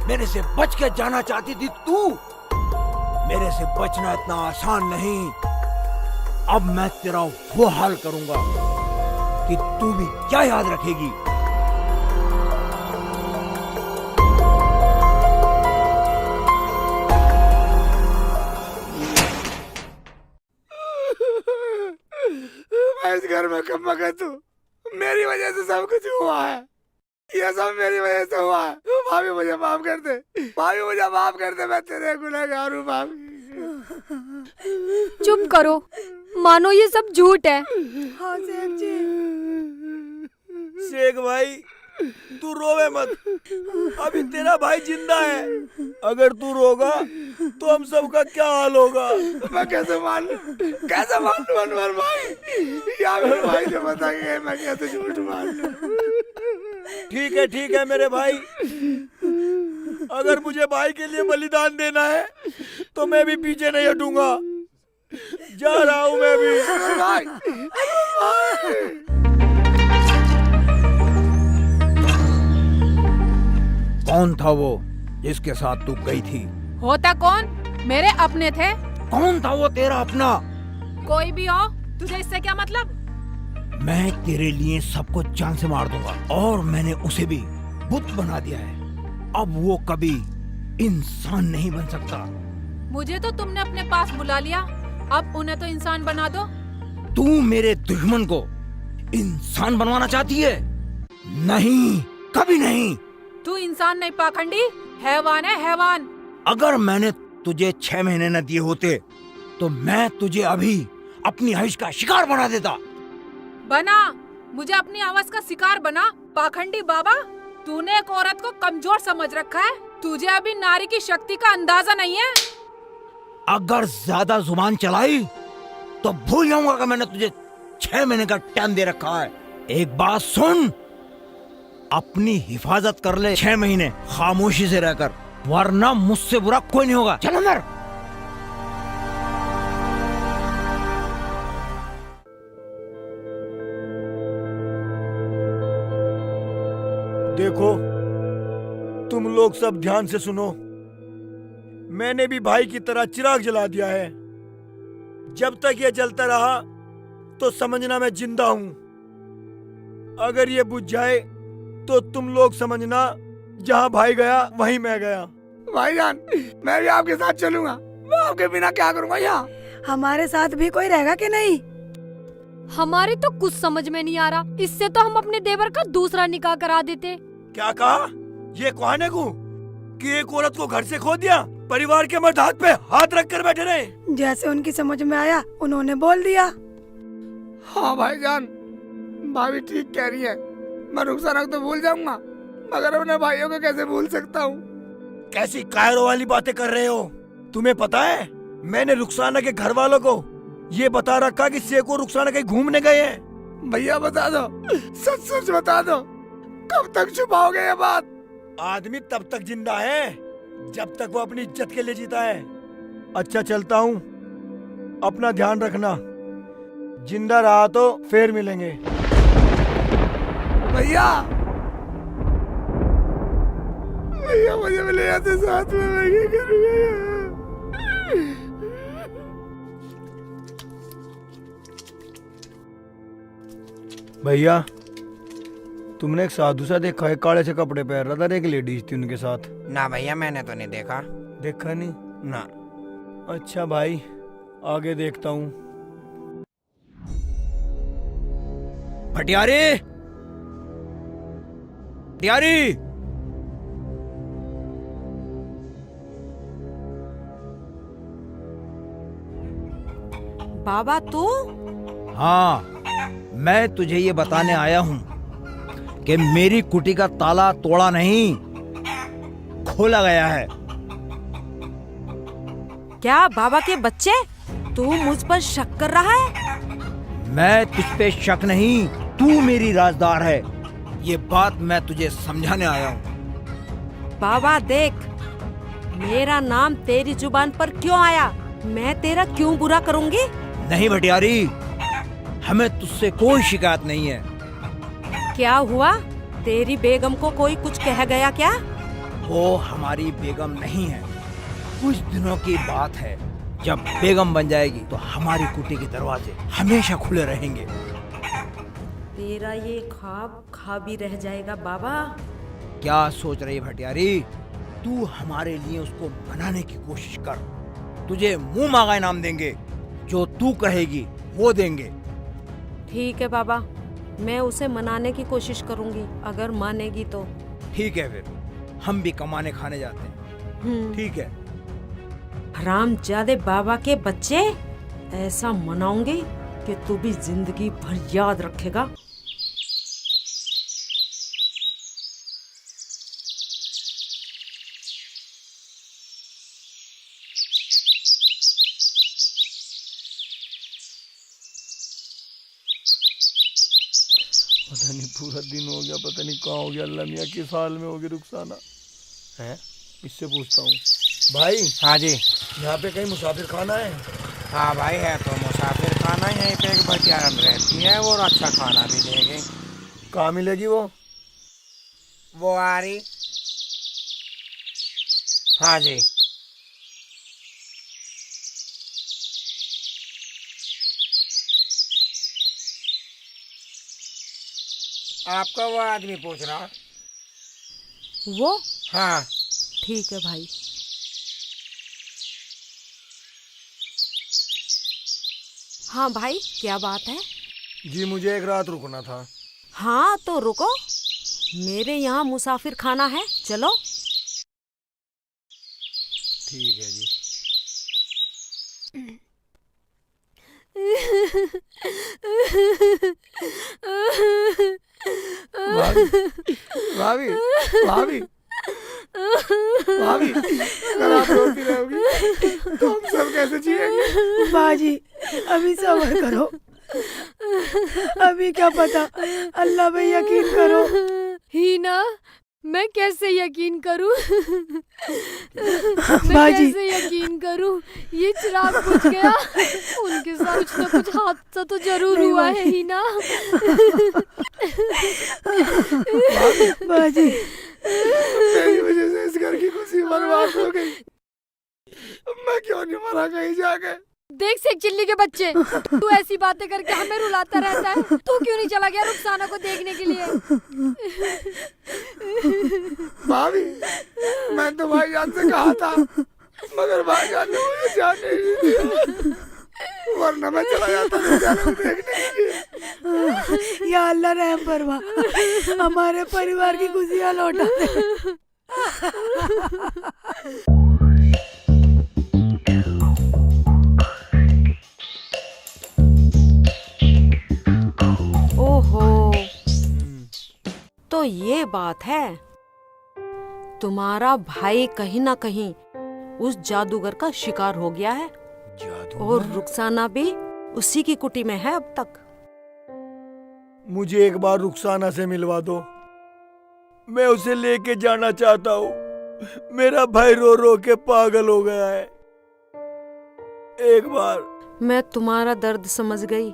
मेरे से बच के जाना चाहती थी तू? मेरे से बचना इतना आसान नहीं। अब मैं तेरा वो हाल करूंगा कि तू भी क्या याद रखेगी। मैं इस घर में कब मगन हूँ, मेरी वजह से सब कुछ हुआ है। ये सब मेरी वजह से हुआ है। भाभी मुझे माफ कर दे, भाभी मुझे माफ कर दे, मैं तेरे गुनहगार हूँ भाभी। चुप करो, मानो ये सब झूठ है। हाँ शेख जी। शेख भाई, तू रोवे मत, अभी तेरा भाई जिंदा है। अगर तू रोगा तो हम सबका क्या हाल होगा। मैं कैसे मान लूं, कैसे मान लूं अनवर भाई? या मेरे भाई ने बताया, मैं कैसे झूठ मान लूं? ठीक है मेरे भाई, अगर मुझे भाई के लिए बलिदान देना है तो मैं भी पीछे नहीं हटूंगा। जा रहा हूं मैं भी। भाई, भाई। कौन था वो जिसके साथ तू गई थी? होता कौन? मेरे अपने थे। कौन था वो तेरा अपना? कोई भी हो, तुझे इससे क्या मतलब? मैं तेरे लिए सबको जान से मार दूंगा और मैंने उसे भी बुत बना दिया है। अब वो कभी इंसान नहीं बन सकता। मुझे तो तुमने अपने पास बुला लिया, अब उन्हें तो इंसान बना दो। तू मेरे दुश्मन को इंसान बनवाना चाहती है? नहीं, कभी नहीं। तू इंसान नहीं पाखंडी, हैवान है हैवान। अगर मैंने तुझे 6 महीने न दिए होते तो मैं तुझे अभी अपनी हविष का शिकार बना देता। बना, मुझे अपनी आवाज का शिकार बना। पाखंडी बाबा, तूने एक औरत को कमजोर समझ रखा है। तुझे अभी नारी की शक्ति का अंदाजा नहीं है। अगर ज्यादा जुबान चलाई तो भूल जाऊंगा कि मैंने तुझे 6 महीने का टाइम दे रखा है। एक बात सुन, अपनी हिफाजत कर ले 6 महीने खामोशी से रहकर, वरना मुझसे बुरा कोई नहीं होगा। चल अंदर। देखो, तुम लोग सब ध्यान से सुनो। मैंने भी भाई की तरह चिराग जला दिया है। जब तक ये जलता रहा तो समझना मैं जिंदा हूं। अगर ये बुझ जाए तो तुम लोग समझना जहां भाई गया वहीं मैं गया। भाईजान, मैं भी आपके साथ चलूंगा। मैं आपके बिना क्या करूंगा यहाँ? हमारे साथ भी कोई रहेगा कि नहीं? हमारी तो कुछ समझ में नहीं आ रहा। इससे तो हम अपने देवर का दूसरा निकाह करा देते। क्या कहा? ये कौन है कि एक औरत को घर से खो दिया? परिवार के मर्द हाथ पे हाथ रख कर बैठे रहे। जैसे उनकी समझ में आया उन्होंने बोल दिया। हाँ भाईजान, भाभी ठीक कह रही है। मैं रुखसाना को तो भूल जाऊंगा, मगर अपने भाइयों को कैसे भूल सकता हूँ? कैसी कायरों वाली बातें कर रहे हो? तुम्हें पता है मैंने रुखसाना के घर वालों को ये बता रखा कि सेको रुखसाना कहीं घूमने गए हैं। भैया बता दो, सच सच बता दो, कब तक छुपाओगे ये बात? आदमी तब तक जिंदा है जब तक वो अपनी इज्जत के लिए जीता है। अच्छा चलता हूँ, अपना ध्यान रखना। जिंदा रहा तो फिर मिलेंगे। भैया, भैया मुझे मिले आते साथ में, मैं क्या करूँगा? भैया, तुमने एक साधु सा देखा है, काले से कपड़े पहन रहा था, एक लेडीज थी उनके साथ। ना भैया, मैंने तो नहीं देखा। देखा नहीं? ना। अच्छा भाई, आगे देखता हूँ। भटियारी, भटियारी, बाबा तू? हाँ, मैं तुझे ये बताने आया हूँ कि मेरी कुटी का ताला तोड़ा नहीं, खोला गया है। क्या बाबा के बच्चे, तू मुझ पर शक कर रहा है? मैं तुझ पे शक नहीं, तू मेरी राजदार है। ये बात मैं तुझे समझाने आया हूँ। बाबा देख, मेरा नाम तेरी जुबान पर क्यों आया? मैं तेरा क्यों बुरा करूँगी? नहीं भटियारी, हमें तुझसे कोई शिकायत नहीं है। क्या हुआ? तेरी बेगम को कोई कुछ कह गया क्या? वो हमारी बेगम नहीं है। कुछ दिनों की बात है, जब बेगम बन जाएगी तो हमारी कुटी के दरवाजे हमेशा खुले रहेंगे। तेरा ये ख्वाब ख्वाब ही रह जाएगा बाबा। क्या सोच रही भटियारी? तू हमारे लिए उसको मनाने की कोशिश कर। तुझे मुंह मांगा इनाम देंगे, जो तू कहेगी वो देंगे। ठीक है बाबा, मैं उसे मनाने की कोशिश करूंगी, अगर मानेगी तो। ठीक है, फिर हम भी कमाने खाने जाते हैं। ठीक है। हरामजादे बाबा के बच्चे, ऐसा मनाऊंगी कि तू भी जिंदगी भर याद रखेगा। पता नहीं पूरा दिन हो गया, पता नहीं कहाँ हो गया। अल्लाह मियाँ किस हाल में होगी रुखसाना है? इससे पूछता हूँ। भाई। हाँ जी। यहाँ पे कहीं मुसाफिर खाना है? हाँ भाई, है तो मुसाफिर खाना। यहीं पे एक भटियारन रहती है और अच्छा खाना भी देगी। कहाँ मिलेगी वो? वो आ रही। हाँ जी। आपका वो आदमी पूछ रहा। वो? हाँ। ठीक है भाई। हाँ भाई, क्या बात है? जी मुझे एक रात रुकना था। हाँ तो रुको, मेरे यहाँ मुसाफिर खाना है, चलो। ठीक है जी। भाभी भाभी भाभी, अगर आप रोती रहोगी तो हम सब कैसे जिएंगे? बाजी अभी सब्र करो, अभी क्या पता, अल्लाह पे यकीन करो। हीना, मैं कैसे यकीन करूं? मैं बाजी। कैसे यकीन करूं? ये चिराग बुझ गया, उनके साथ कुछ ना कुछ हादसा तो जरूर हुआ है हीना। बाजी मेरी वजह से इस घर की खुशी बर्बाद हो गई। मैं क्यों नहीं मरा कहीं जाके? देख शेख चिल्ली के बच्चे, तू ऐसी बातें करके हमें रुलाता रहता है। तू क्यों नहीं चला गया रुखसाना को देखने के लिए? भाभी, मैं तो भाईजान से कहा था, मगर भाईजान ने मुझे जाने नहीं दिया, वरना मैं चला जाता रुखसाना को देखने के लिए। या अल्लाह रहम फरमा, हमारे परिवार की खुशियाँ लौटा दे। ओहो, तो ये बात है, तुम्हारा भाई कहीं ना कहीं उस जादूगर का शिकार हो गया है, और रुखसाना भी उसी की कुटी में है अब तक। मुझे एक बार रुखसाना से मिलवा दो, मैं उसे लेके जाना चाहता हूँ। मेरा भाई रो रो के पागल हो गया है। एक बार। मैं तुम्हारा दर्द समझ गई,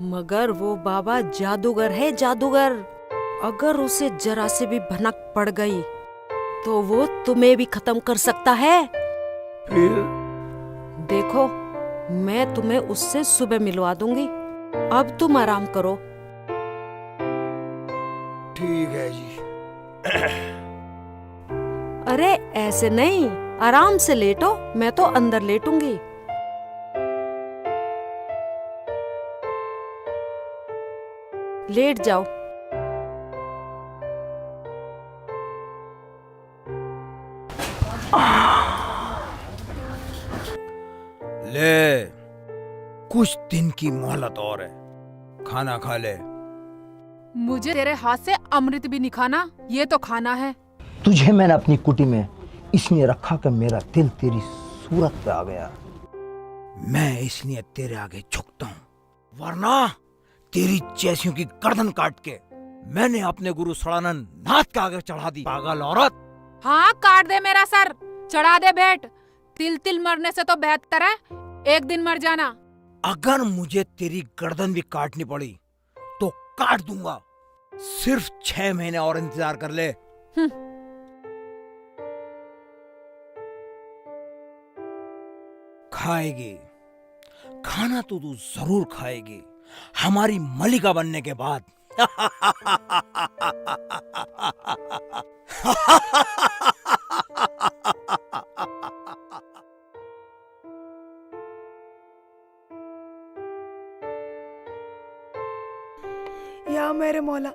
मगर वो बाबा जादूगर है, जादूगर। अगर उसे जरा से भी भनक पड़ गई तो वो तुम्हें भी खत्म कर सकता है। फिर? देखो, मैं तुम्हें उससे सुबह मिलवा दूंगी, अब तुम आराम करो। ठीक है जी। अरे ऐसे नहीं, आराम से लेटो, मैं तो अंदर लेटूंगी। लेट जाओ। ले, कुछ दिन की मोहलत और है, खाना खा ले। मुझे तेरे हाथ से अमृत भी नहीं खाना, ये तो खाना है। तुझे मैंने अपनी कुटी में इसलिए रखा कि मेरा दिल तेरी सूरत पे आ गया। मैं इसलिए तेरे आगे झुकता हूँ, वरना तेरी जैसियों की गर्दन काट के मैंने अपने गुरु सड़ानंद नाथ के आगे चढ़ा दी। पागल औरत। हाँ, काट दे मेरा सर, चढ़ा दे भेंट। तिल तिल मरने से तो बेहतर है एक दिन मर जाना। अगर मुझे तेरी गर्दन भी काटनी पड़ी तो काट दूंगा, सिर्फ 6 महीने और इंतजार कर ले। खाएगी, खाना तो तू जरूर खाएगी, हमारी मलिका बनने के बाद। या मेरे मौला,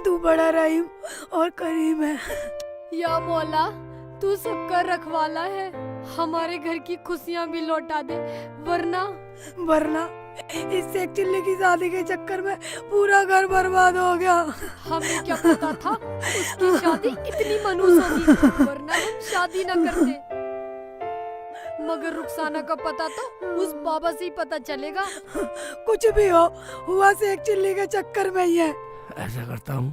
तू बड़ा रहीम और करीम है। या मौला, तू सबका रखवाला है, हमारे घर की खुशियाँ भी लौटा दे, वरना इस शेख चिल्ली की शादी के चक्कर में पूरा घर बर्बाद हो गया। हमें क्या पता था उसकी शादी इतनी मनहूस होगी, वरना हम शादी न करते। मगर रुखसाना का पता तो उस बाबा से ही पता चलेगा। कुछ भी हो, हुआ शेख चिल्ली के चक्कर में ही है। ऐसा करता हूँ,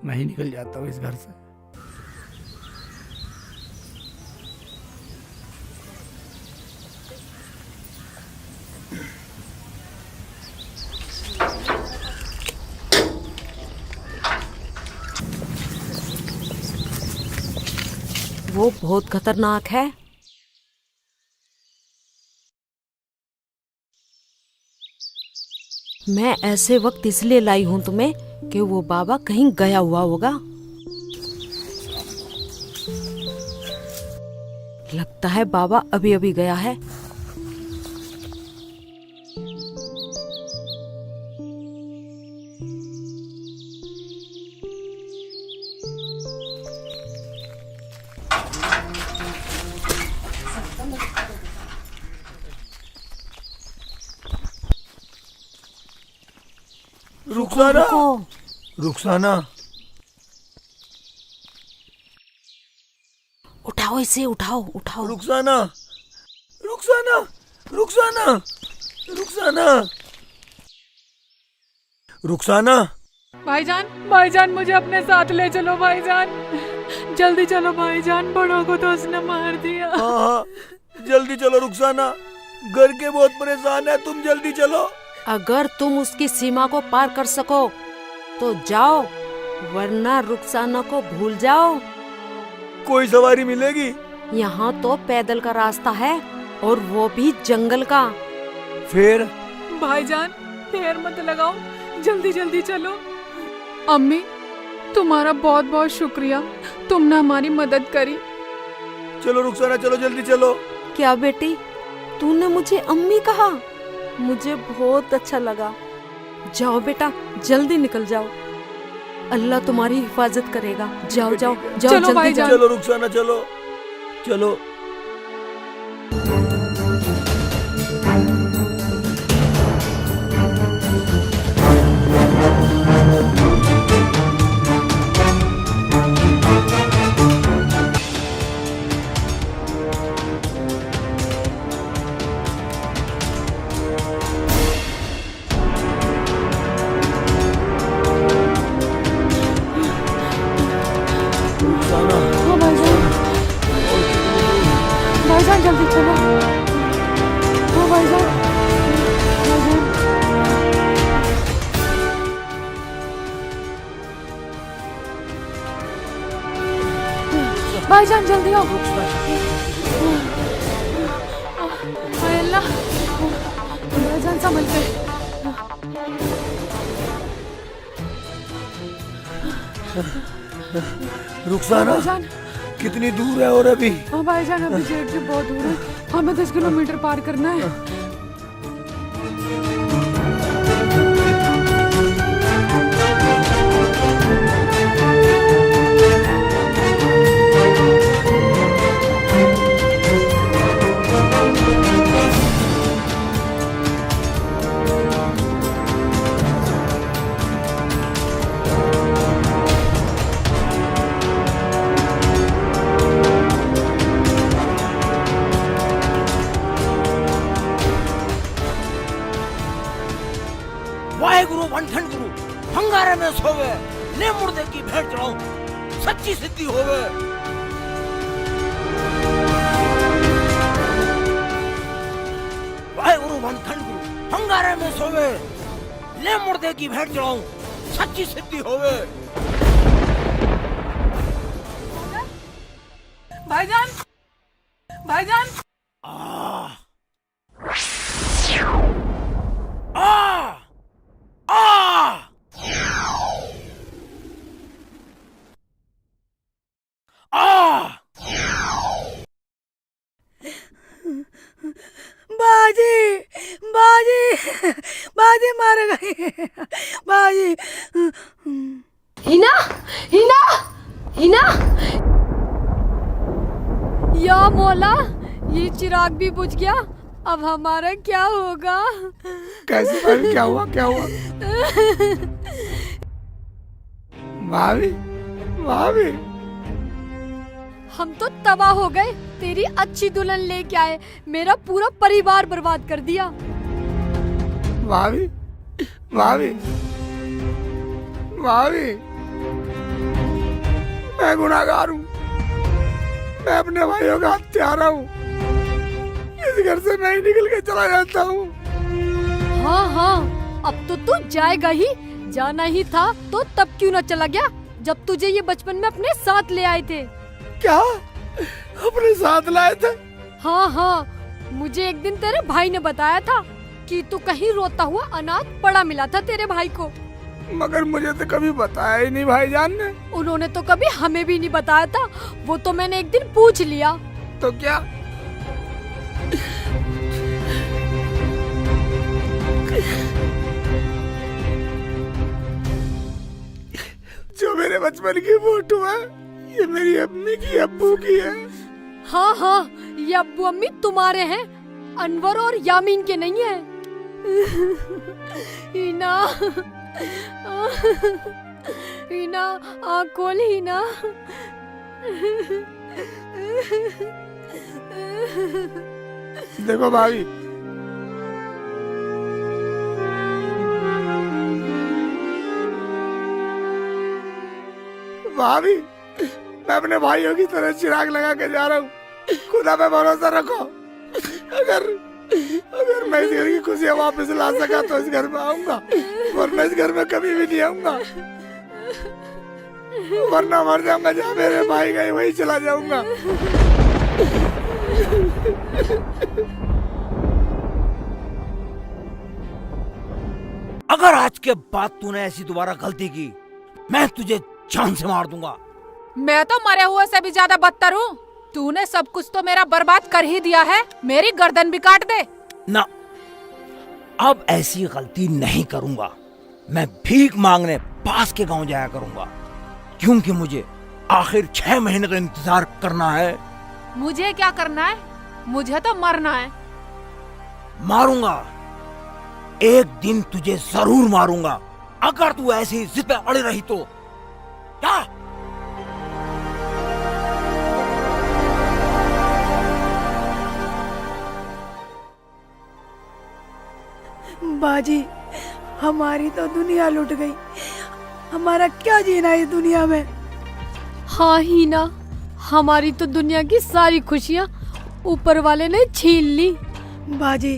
मैं ही निकल जाता हूँ इस घर से। वो बहुत खतरनाक है। मैं ऐसे वक्त इसलिए लाई हूँ तुम्हें कि वो बाबा कहीं गया हुआ होगा। लगता है बाबा अभी अभी गया है। रुखसाना, रुखसाना, उठाओ इसे, उठाओ उठाओ। रुखसाना, रुखसाना, रुखसाना, रुखसाना, रुखसाना। भाईजान, भाईजान मुझे अपने साथ ले चलो भाईजान, जल्दी चलो भाईजान, बड़ों को तो उसने मार दिया। हाँ हाँ, जल्दी चलो रुखसाना, घर के बहुत परेशान है, तुम जल्दी चलो। अगर तुम उसकी सीमा को पार कर सको तो जाओ, वरना रुखसाना को भूल जाओ। कोई सवारी मिलेगी? यहाँ तो पैदल का रास्ता है, और वो भी जंगल का। फिर? भाईजान देर मत लगाओ, जल्दी जल्दी चलो। अम्मी, तुम्हारा बहुत बहुत शुक्रिया, तुमने हमारी मदद करी। चलो रुखसाना, चलो जल्दी चलो। क्या बेटी, तूने मुझे अम्मी कहा? मुझे बहुत अच्छा लगा। जाओ बेटा, जल्दी निकल जाओ, अल्लाह तुम्हारी हिफाजत करेगा। जाओ जाओ जाओ, चलो जल्दी भाईजान। जाओ। चलो रुखसाना, चलो चलो। भाईजान जल्दी चलो। हाँ भाईजान, भाईजान जल्दी आओ। हाय अल्लाह, भाईजान संभल के। रुखसाना, भाईजान, कितनी दूर है और अभी? हाँ भाईजान, अभी जेट से बहुत दूर है, हमें 10 किलोमीटर पार करना है। वाहेगुरु वंठन गुरु, हंगारे में सोवे, ले मुर्दे की भेंट चढ़ाऊं, सच्ची सिद्धि होवे। वाहेगुरु वंठन गुरु, हंगारे में सोवे, ले मुर्दे की भेंट चढ़ाऊं, सच्ची सिद्धि होवे। भाईजान, भाईजान, आ बाजी, बाजी, बाजी मार गई, बाजी। हिना, हिना, हिना, या मौला, ये चिराग भी बुझ गया, अब हमारा क्या होगा? कैसे भाभी, क्या हुआ, क्या हुआ? भाभी, भाभी, हम तो तबाह हो गए, तेरी अच्छी दुल्हन लेके आए, मेरा पूरा परिवार बर्बाद कर दिया। भाभी, भाभी, भाभी, मैं गुनाहगार हूँ, मैं अपने भाइयों का हत्यारा हूँ, इस घर से मैं ही निकल के चला जाता हूँ। हाँ हाँ, अब तो तू जाएगा ही, जाना ही था तो तब क्यों न चला गया, जब तुझे ये बचपन में अपने साथ ले आए थे। क्या अपने साथ लाए थे। हाँ हाँ, मुझे एक दिन तेरे भाई ने बताया था कि तू कहीं रोता हुआ अनाथ पड़ा मिला था तेरे भाई को। मगर मुझे तो कभी बताया ही नहीं भाईजान ने। उन्होंने तो कभी हमें भी नहीं बताया था, वो तो मैंने एक दिन पूछ लिया। तो क्या? जो मेरे बचपन की फोटो है, ये मेरी अम्मी की, अब्बू की है। हाँ हाँ, ये अब्बू अम्मी तुम्हारे हैं, अनवर और यामीन के नहीं है। हीना, हीना आँख खोल हीना। देखो भाभी, भाभी मैं अपने भाइयों की तरह चिराग लगा के जा रहा हूँ। खुदा पे भरोसा रखो, अगर अगर मैं इस घर की खुशियाँ वापस ला सका तो इस घर में आऊंगा, वरना इस घर में कभी भी नहीं आऊंगा। वरना मर जाऊंगा, जहाँ मेरे भाई गए वही चला जाऊंगा। अगर आज के बाद तूने ऐसी दोबारा गलती की, मैं तुझे जान से मार दूंगा। मैं तो मरे हुए से भी ज्यादा बदतर हूँ। तूने सब कुछ तो मेरा बर्बाद कर ही दिया है, मेरी गर्दन भी काट दे। ना, अब ऐसी गलती नहीं करूंगा। मैं भीख मांगने पास के गांव जाया करूंगा, क्योंकि मुझे आखिर 6 महीने तो इंतजार करना है। मुझे क्या करना है? मुझे तो मरना है। मारूंगा, एक दिन तुझे जरूर मारूंगा, अगर तू ऐसी जिद पे अड़ी रही तो। क्या? बाजी, हमारी तो दुनिया लुट गई, हमारा क्या जीना है इस दुनिया में। हाँ हीना, हमारी तो दुनिया की सारी खुशियाँ ऊपर वाले ने छीन ली। बाजी,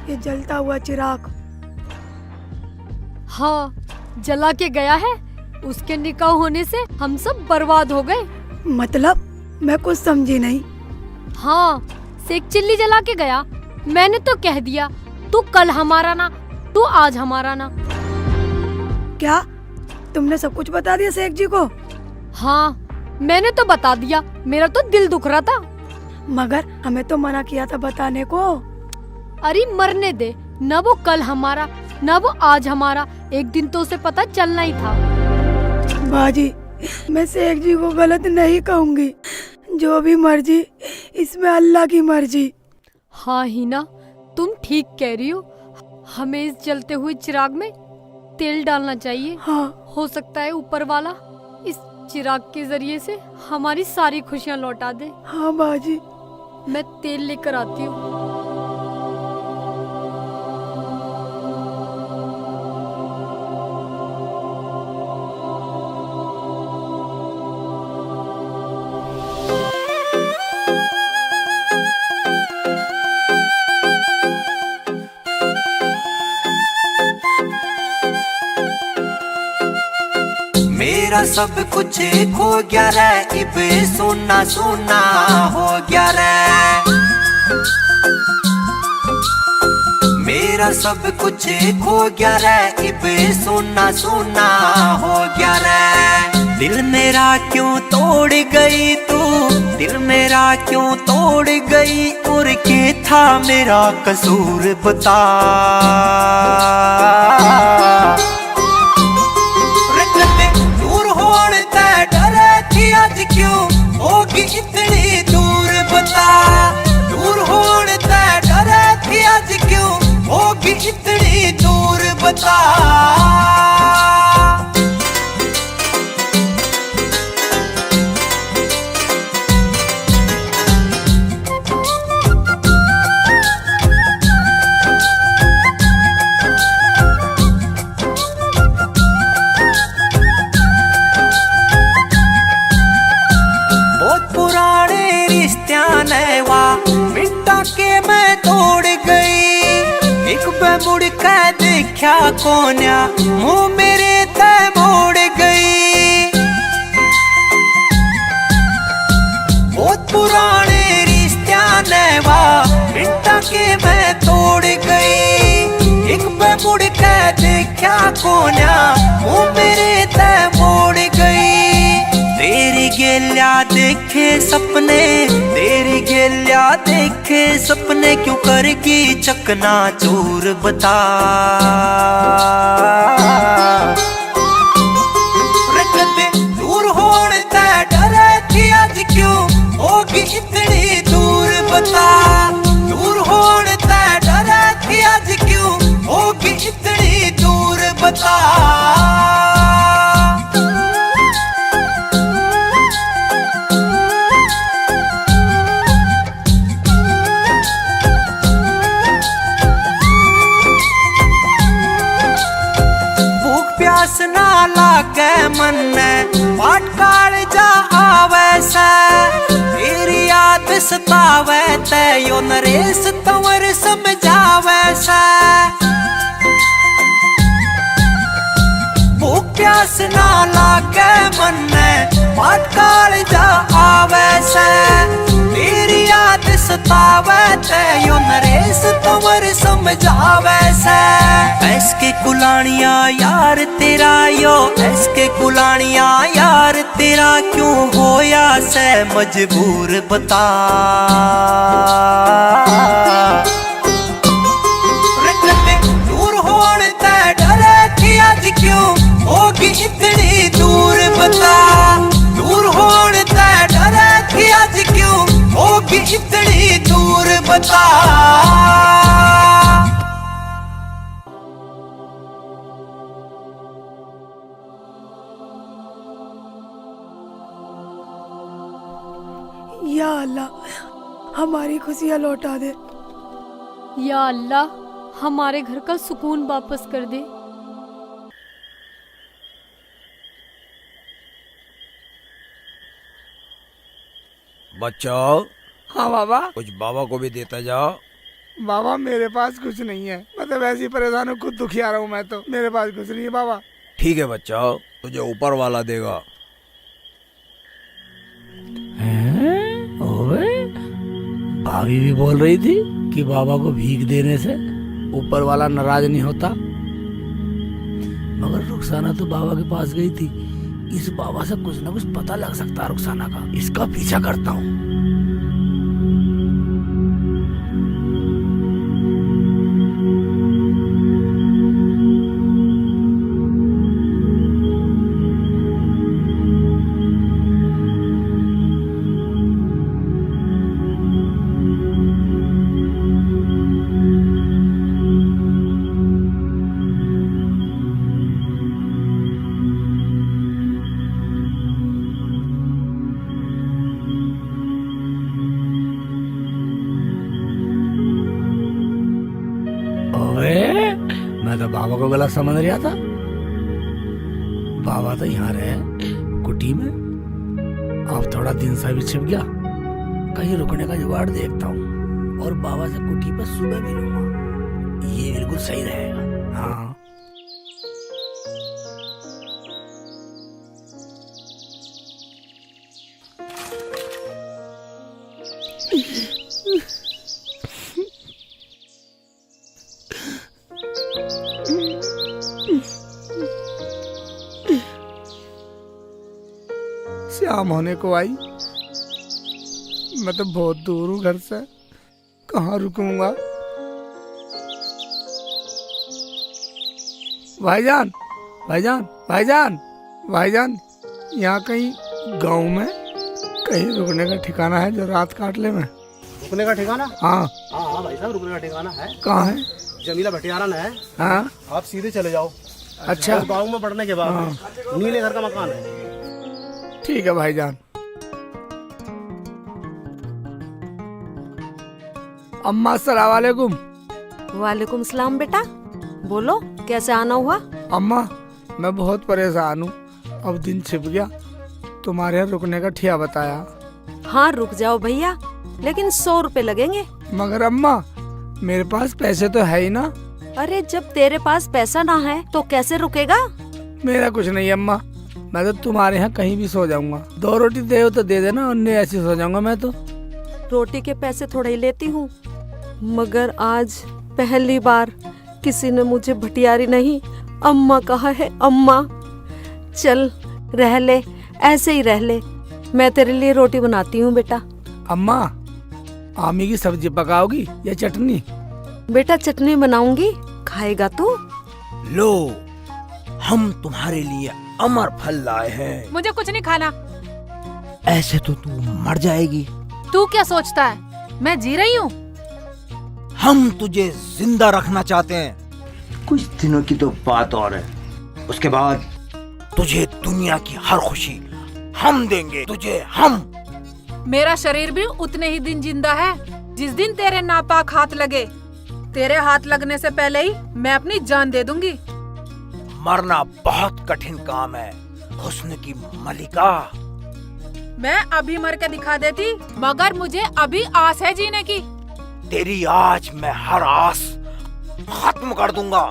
ये जलता हुआ चिराग, हाँ जला के गया है। उसके निकाह होने से हम सब बर्बाद हो गए। मतलब? मैं कुछ समझी नहीं। हाँ, सेक चिल्ली जला के गया। मैंने तो कह दिया, तू कल हमारा ना, तू आज हमारा ना। क्या तुमने सब कुछ बता दिया शेख जी को? हाँ, मैंने तो बता दिया, मेरा तो दिल दुख रहा था। मगर हमें तो मना किया था बताने को। अरे मरने दे, न वो कल हमारा न वो आज हमारा, एक दिन तो उसे पता चलना ही था। बाजी, मैं शेख जी को गलत नहीं कहूँगी, जो भी मर्जी इसमें अल्लाह की मर्जी। हाँ हीना, तुम ठीक कह रही हो। हमें इस जलते हुए चिराग में तेल डालना चाहिए। हाँ, हो सकता है ऊपर वाला इस चिराग के जरिए से हमारी सारी खुशियाँ लौटा दे। हाँ बाजी, मैं तेल लेकर आती हूँ। मेरा सब कुछ खो गया रे, इब सोना सोना हो गया रे। मेरा सब कुछ खो गया रे, इब सोना सोना हो गया रे। दिल मेरा क्यों तोड़ गई तू, दिल मेरा क्यों तोड़ गई, और क्या था मेरा कसूर बता। आज क्यों होगी इतनी दूर बता, दूर होने ते डरे थी, आज क्यों होगी इतनी दूर बता। मिटा के मैं तोड़ गई, एक बार मुड़ के देखा कोन्या, मुँह मेरे ते मोड़ गई। देखे सपने, तेरी गेलिया देखे सपने, क्यों करगी चकना चूर बता। कदे दूर होने ते डरे थी, आज क्यों होगी इतनी दूर बता। दूर होने ते डरे थी, आज क्यों होगी इतनी दूर बता। प्यास ना लागे मन पाट काल जा आवे से, तेरी याद सतावे ते यो नरेश तंवर समझावे से। भूख प्यास ना लागे मन पाट काल जा आवे से, तेरी याद सतावे ते यो नरेश तंवर समझावे से। ऐसके कुलानिया यार तेरा यो, ऐसके कुलानिया यार तेरा, क्यों होया से मजबूर बता। दूर होने ते डरे थी, आज क्यों होगी इतनी दूर बता। दूर होने ते डरे थी, आज क्यों होगी इतनी दूर बता। या अल्लाह, हमारी खुशियाँ लौटा दे। या अल्लाह, हमारे घर का सुकून वापस कर दे। बच्चों, हाँ बाबा। कुछ बाबा को भी देता जाओ। बाबा मेरे पास कुछ नहीं है, मैं तो वैसे ही परेशान हूँ, खुद दुखिया रहा हूँ मैं तो, मेरे पास कुछ नहीं है बाबा। ठीक है बच्चों, तुझे ऊपर वाला देगा। ओए, भाभी भी बोल रही थी कि बाबा को भीख देने से ऊपर वाला नाराज नहीं होता, मगर रुखसाना तो बाबा के पास गई थी। इस बाबा से कुछ ना कुछ पता लग सकता है रुखसाना का, इसका पीछा करता हूँ। मैं तो बाबा को गलत समझ रहा था, बाबा तो यहाँ रहे कुटी में। अब थोड़ा दिन सा भी छिप गया, कहीं रुकने का जुगाड़ देखता हूँ और बाबा से कुटी पर सुबह मिलूंगा, ये बिल्कुल सही रहेगा। हाँ शाम होने को आई, मैं तो बहुत दूर हूँ घर से, कहाँ रुकूंगा। भाईजान, भाईजान, भाईजान, भाईजान, यहाँ कहीं गांव में कहीं रुकने का ठिकाना है जो रात काट ले। मैं रुकने का ठिकाना? हाँ हाँ भाई साहब, रुकने का ठिकाना है। कहाँ है? जमीला भटियारन है। हाँ आप सीधे चले जाओ। अच्छा, गाँव में पड़ने के बाद नीले घर का मकान है। ठीक है भाईजान। अम्मा अस्सलाम वालेकुम। वालेकुम सलाम बेटा, बोलो कैसे आना हुआ? अम्मा मैं बहुत परेशान हूँ, अब दिन छिप गया, तुम्हारे यहाँ रुकने का ठिया बताया। हाँ रुक जाओ भैया, लेकिन 100 रुपए लगेंगे। मगर अम्मा मेरे पास पैसे तो है ही ना। अरे जब तेरे पास पैसा ना है तो कैसे रुकेगा? मेरा कुछ नहीं अम्मा, मैं तो तुम्हारे यहाँ कहीं भी सो जाऊंगा। 2 रोटी दे हो तो दे देना, उन्हें ऐसे सो जाऊंगा मैं तो। रोटी के पैसे थोड़े ही लेती हूँ, मगर आज पहली बार किसी ने मुझे भटियारी नहीं अम्मा कहा है। अम्मा चल रह ले, ऐसे ही रह ले, मैं तेरे लिए रोटी बनाती हूँ बेटा। अम्मा, आमी की सब्जी पकाओगी या चटनी? बेटा चटनी बनाऊंगी, खाएगा तू? लो, हम तुम्हारे लिए अमर फल लाए हैं। मुझे कुछ नहीं खाना। ऐसे तो तू मर जाएगी। तू क्या सोचता है मैं जी रही हूँ? हम तुझे जिंदा रखना चाहते हैं। कुछ दिनों की तो बात और है, उसके बाद तुझे दुनिया की हर खुशी हम देंगे तुझे, हम। मेरा शरीर भी उतने ही दिन जिंदा है जिस दिन तेरे नापाक हाथ लगे। तेरे हाथ लगने से पहले ही मैं अपनी जान दे दूंगी। मरना बहुत कठिन काम है हुस्न की मलिका। मैं अभी मर के दिखा देती, मगर मुझे अभी आस है जीने की। तेरी आज मैं हर आस खत्म कर दूंगा।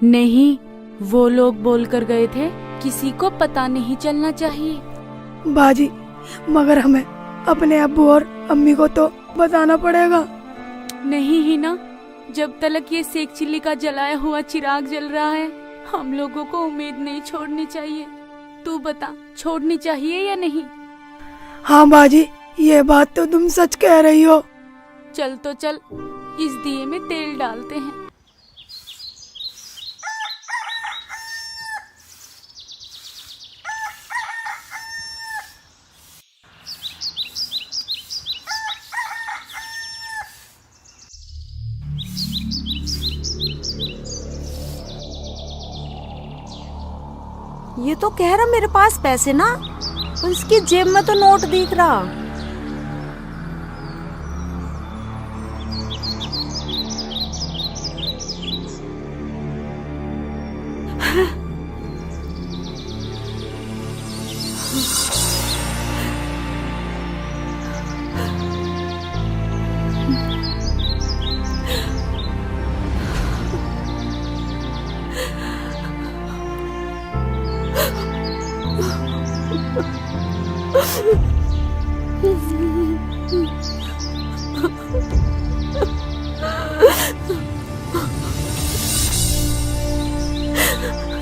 नहीं, वो लोग बोल कर गए थे किसी को पता नहीं चलना चाहिए। बाजी, मगर हमें अपने अब्बू और अम्मी को तो बताना पड़ेगा। नहीं ही ना, जब तक ये सेक चिल्ली का जलाया हुआ चिराग जल रहा है, हम लोगों को उम्मीद नहीं छोड़नी चाहिए। तू बता, छोड़नी चाहिए या नहीं? हाँ बाजी, ये बात तो तुम सच कह रही हो। चल तो चल, इस दिए में तेल डालते हैं। ये तो कह रहा मेरे पास पैसे ना, और इसकी जेब में तो नोट दिख रहा।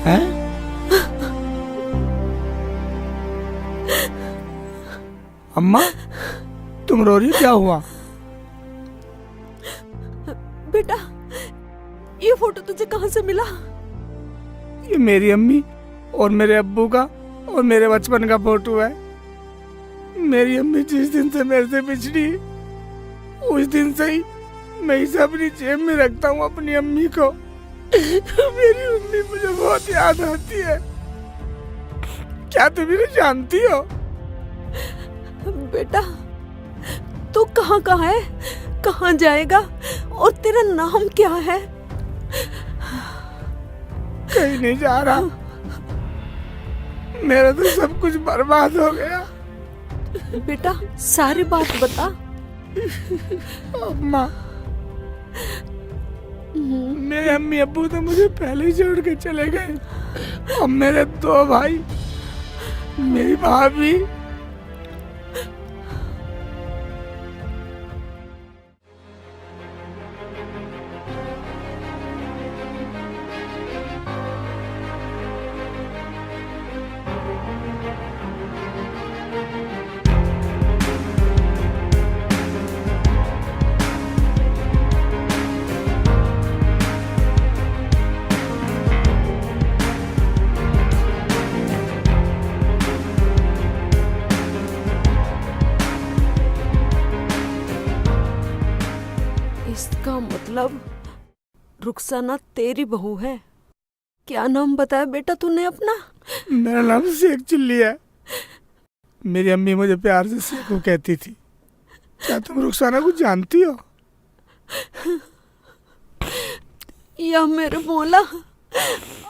हैं? अम्मा, तुम रो रही हो, क्या हुआ? बेटा, ये फोटो तुझे कहाँ से मिला? ये मेरी अम्मी और मेरे अब्बू का और मेरे बचपन का फोटो है। मेरी अम्मी जिस दिन से मेरे से बिछड़ी, उस दिन से ही मैं इसे अपनी जेब में रखता हूँ, अपनी अम्मी को। मेरी अम्मी मुझे बहुत याद आती है। क्या तुम इन्हें जानती हो? बेटा, तू कहाँ कहाँ है, कहाँ जाएगा, और तेरा नाम क्या है? कहीं नहीं जा रहा, मेरा तो सब कुछ बर्बाद हो गया। बेटा, सारी बात बता। अम्मा, मेरे अम्मी अब्बू तो मुझे पहले ही छोड़ के चले गए, और मेरे 2 भाई, मेरी भाभी। इसका मतलब रुखसाना तेरी बहू है। क्या नाम बताया बेटा तूने अपना? मेरा नाम शेख चिल्ली है। मेरी अम्मी मुझे प्यार से शेखू कहती थी। क्या तुम रुखसाना को जानती हो? या मेरे मौला,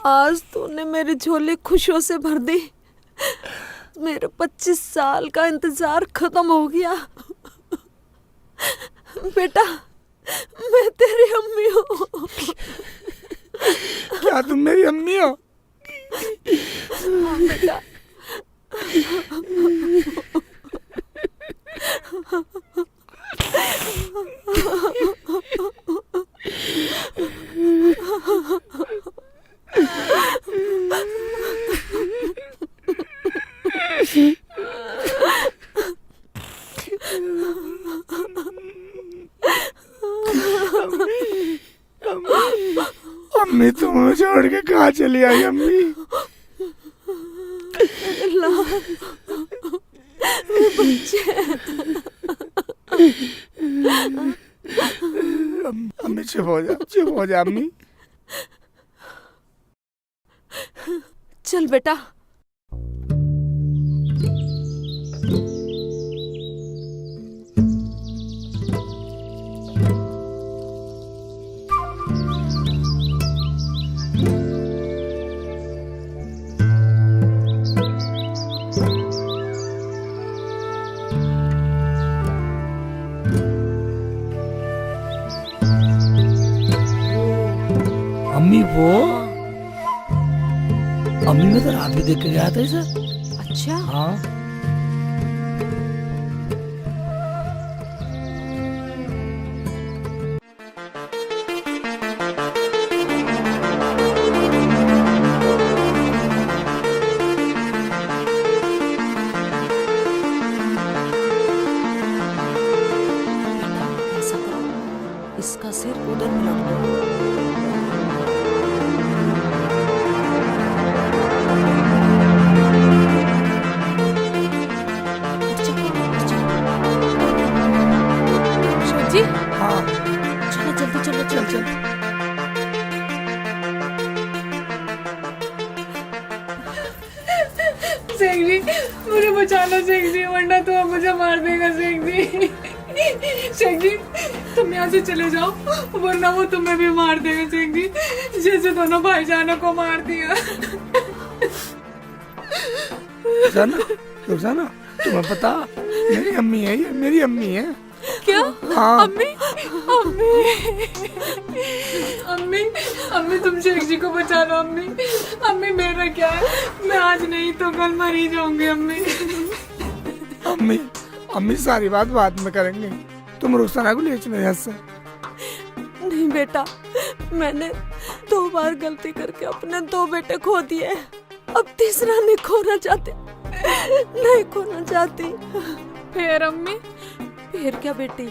आज तूने मेरी झोली खुशियों से भर दी। मेरे 25 साल का इंतजार खत्म हो गया। बेटा, मैं तेरी अम्मी हूँ। क्या तुम मेरी अम्मी हो? हाँ बेटा। अम्मी तुम छोड़ के कहाँ चली आई अम्मी? अम्मी चुप हो जा अम्मी। चल बेटा। अम्मी वो अम्मी मैं तो रात भी देख के गया था इसे। अच्छा हाँ। ऐसा करो, इसका सिर उधर पलट दो। जी हाँ चलो जल्दी चलो चल चल। शेख जी मुझे बचा लो शेख जी, वरना तो अब मुझे मार देगा शेख जी। शेख जी तुम यहाँ से चले जाओ, वरना वो तुम्हें भी मार देगा शेख जी, जैसे दोनों भाईजानों को मार दिया। रुखसाना तुम्हें पता मेरी अम्मी है, ये मेरी अम्मी है। क्या? हाँ। अम्मी अम्मी अम्मी अम्मी तुम शेख जी को बचा लो अम्मी। अम्मी मेरा क्या है, मैं आज नहीं तो कल मर ही जाऊंगी अम्मी। अम्मी अम्मी सारी बात बाद में करेंगे, तुम रुखसाना को ले चलो यहाँ से। नहीं बेटा, मैंने 2 बार गलती करके अपने 2 बेटे खो दिए, अब तीसरा नहीं खोना चाहती। फिर अम्मी? फिर क्या बेटी,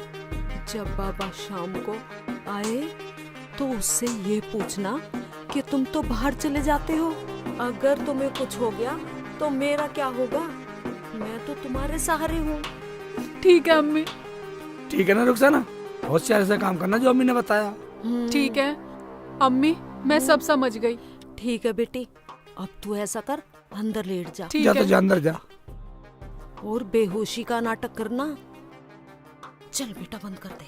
जब बाबा शाम को आए तो उससे ये पूछना कि तुम तो बाहर चले जाते हो, अगर तुम्हें कुछ हो गया तो मेरा क्या होगा? मैं तो तुम्हारे सहारे हूँ। ठीक है अम्मी। ठीक है ना रुखसाना, होशियारी से काम करना जो अम्मी ने बताया। ठीक है अम्मी, मैं सब समझ गई। ठीक है बेटी, अब तू ऐसा कर, अंदर लेट जा। जा तो जा, अंदर जा। और बेहोशी का नाटक करना। चल बेटा बंद कर दे।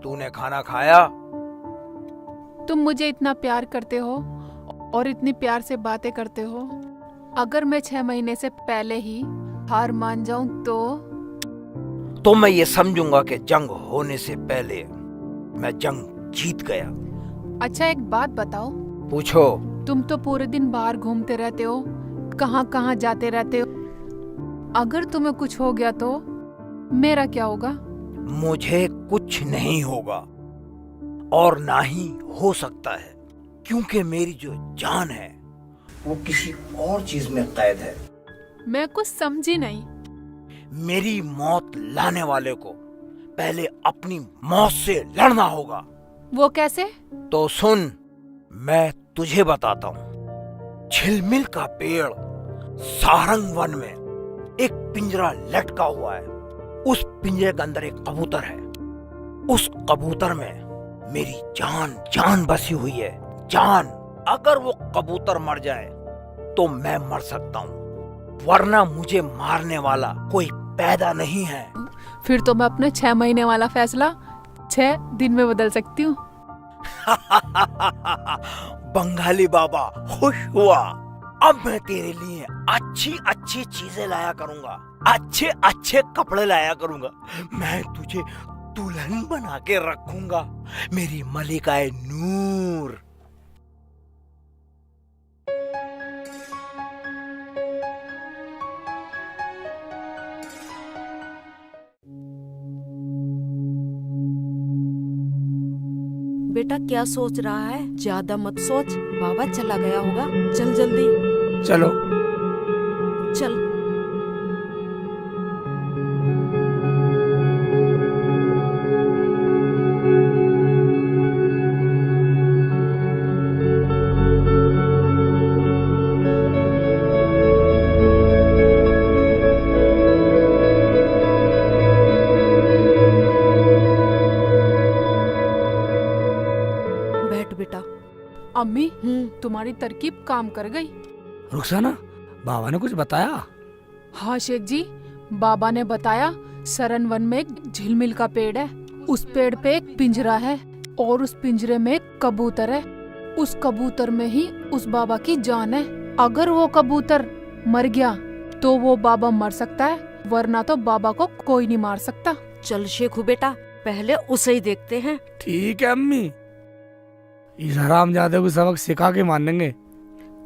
तूने खाना खाया? तुम मुझे इतना प्यार करते हो और इतनी प्यार से बातें करते हो, अगर मैं 6 महीने से पहले ही हार मान जाऊं तो मैं ये समझूंगा कि जंग होने से पहले मैं जंग जीत गया। अच्छा एक बात बताओ। पूछो। तुम तो पूरे दिन बाहर घूमते रहते हो, कहाँ कहाँ जाते रहते हो, अगर तुम्हें कुछ हो गया तो मेरा क्या होगा? मुझे कुछ नहीं होगा और ना ही हो सकता है, क्योंकि मेरी जो जान है वो किसी और चीज में कैद है। मैं कुछ समझी नहीं। मेरी मौत लाने वाले को पहले अपनी मौत से लड़ना होगा। वो कैसे? तो सुन, मैं तुझे बताता हूँ। झिलमिल का पेड़ सारंग वन में एक पिंजरा लटका हुआ है। उस पिंजरे के अंदर एक कबूतर है। उस कबूतर में मेरी जान बसी हुई है, जान। अगर वो कबूतर मर जाए तो मैं मर सकता हूँ, वरना मुझे मारने वाला कोई पैदा नहीं है। फिर तो मैं अपने 6 महीने वाला फैसला 6 दिन में बदल सकती हूँ। बंगाली बाबा खुश हुआ। अब मैं तेरे लिए अच्छी अच्छी चीजें लाया करूंगा, अच्छे अच्छे कपड़े लाया करूंगा। मैं तुझे दुल्हन बना के रखूंगा, मेरी मलिकाए नूर। बेटा क्या सोच रहा है? ज्यादा मत सोच, बाबा चला गया होगा। चल जल्दी चलो। चल। बेटा। अम्मी तुम्हारी तरकीब काम कर गई। रुखसाना, बाबा ने कुछ बताया? हाँ शेख जी, बाबा ने बताया सरन वन में एक झिलमिल का पेड़ है, उस पेड़ पे एक पिंजरा है और उस पिंजरे में एक कबूतर है। उस कबूतर में ही उस बाबा की जान है। अगर वो कबूतर मर गया तो वो बाबा मर सकता है, वरना तो बाबा को कोई नहीं मार सकता। चल शेखू बेटा, पहले उसे ही देखते हैं। ठीक है अम्मी, इस हरामजादे को सबक सिखा के मानेंगे।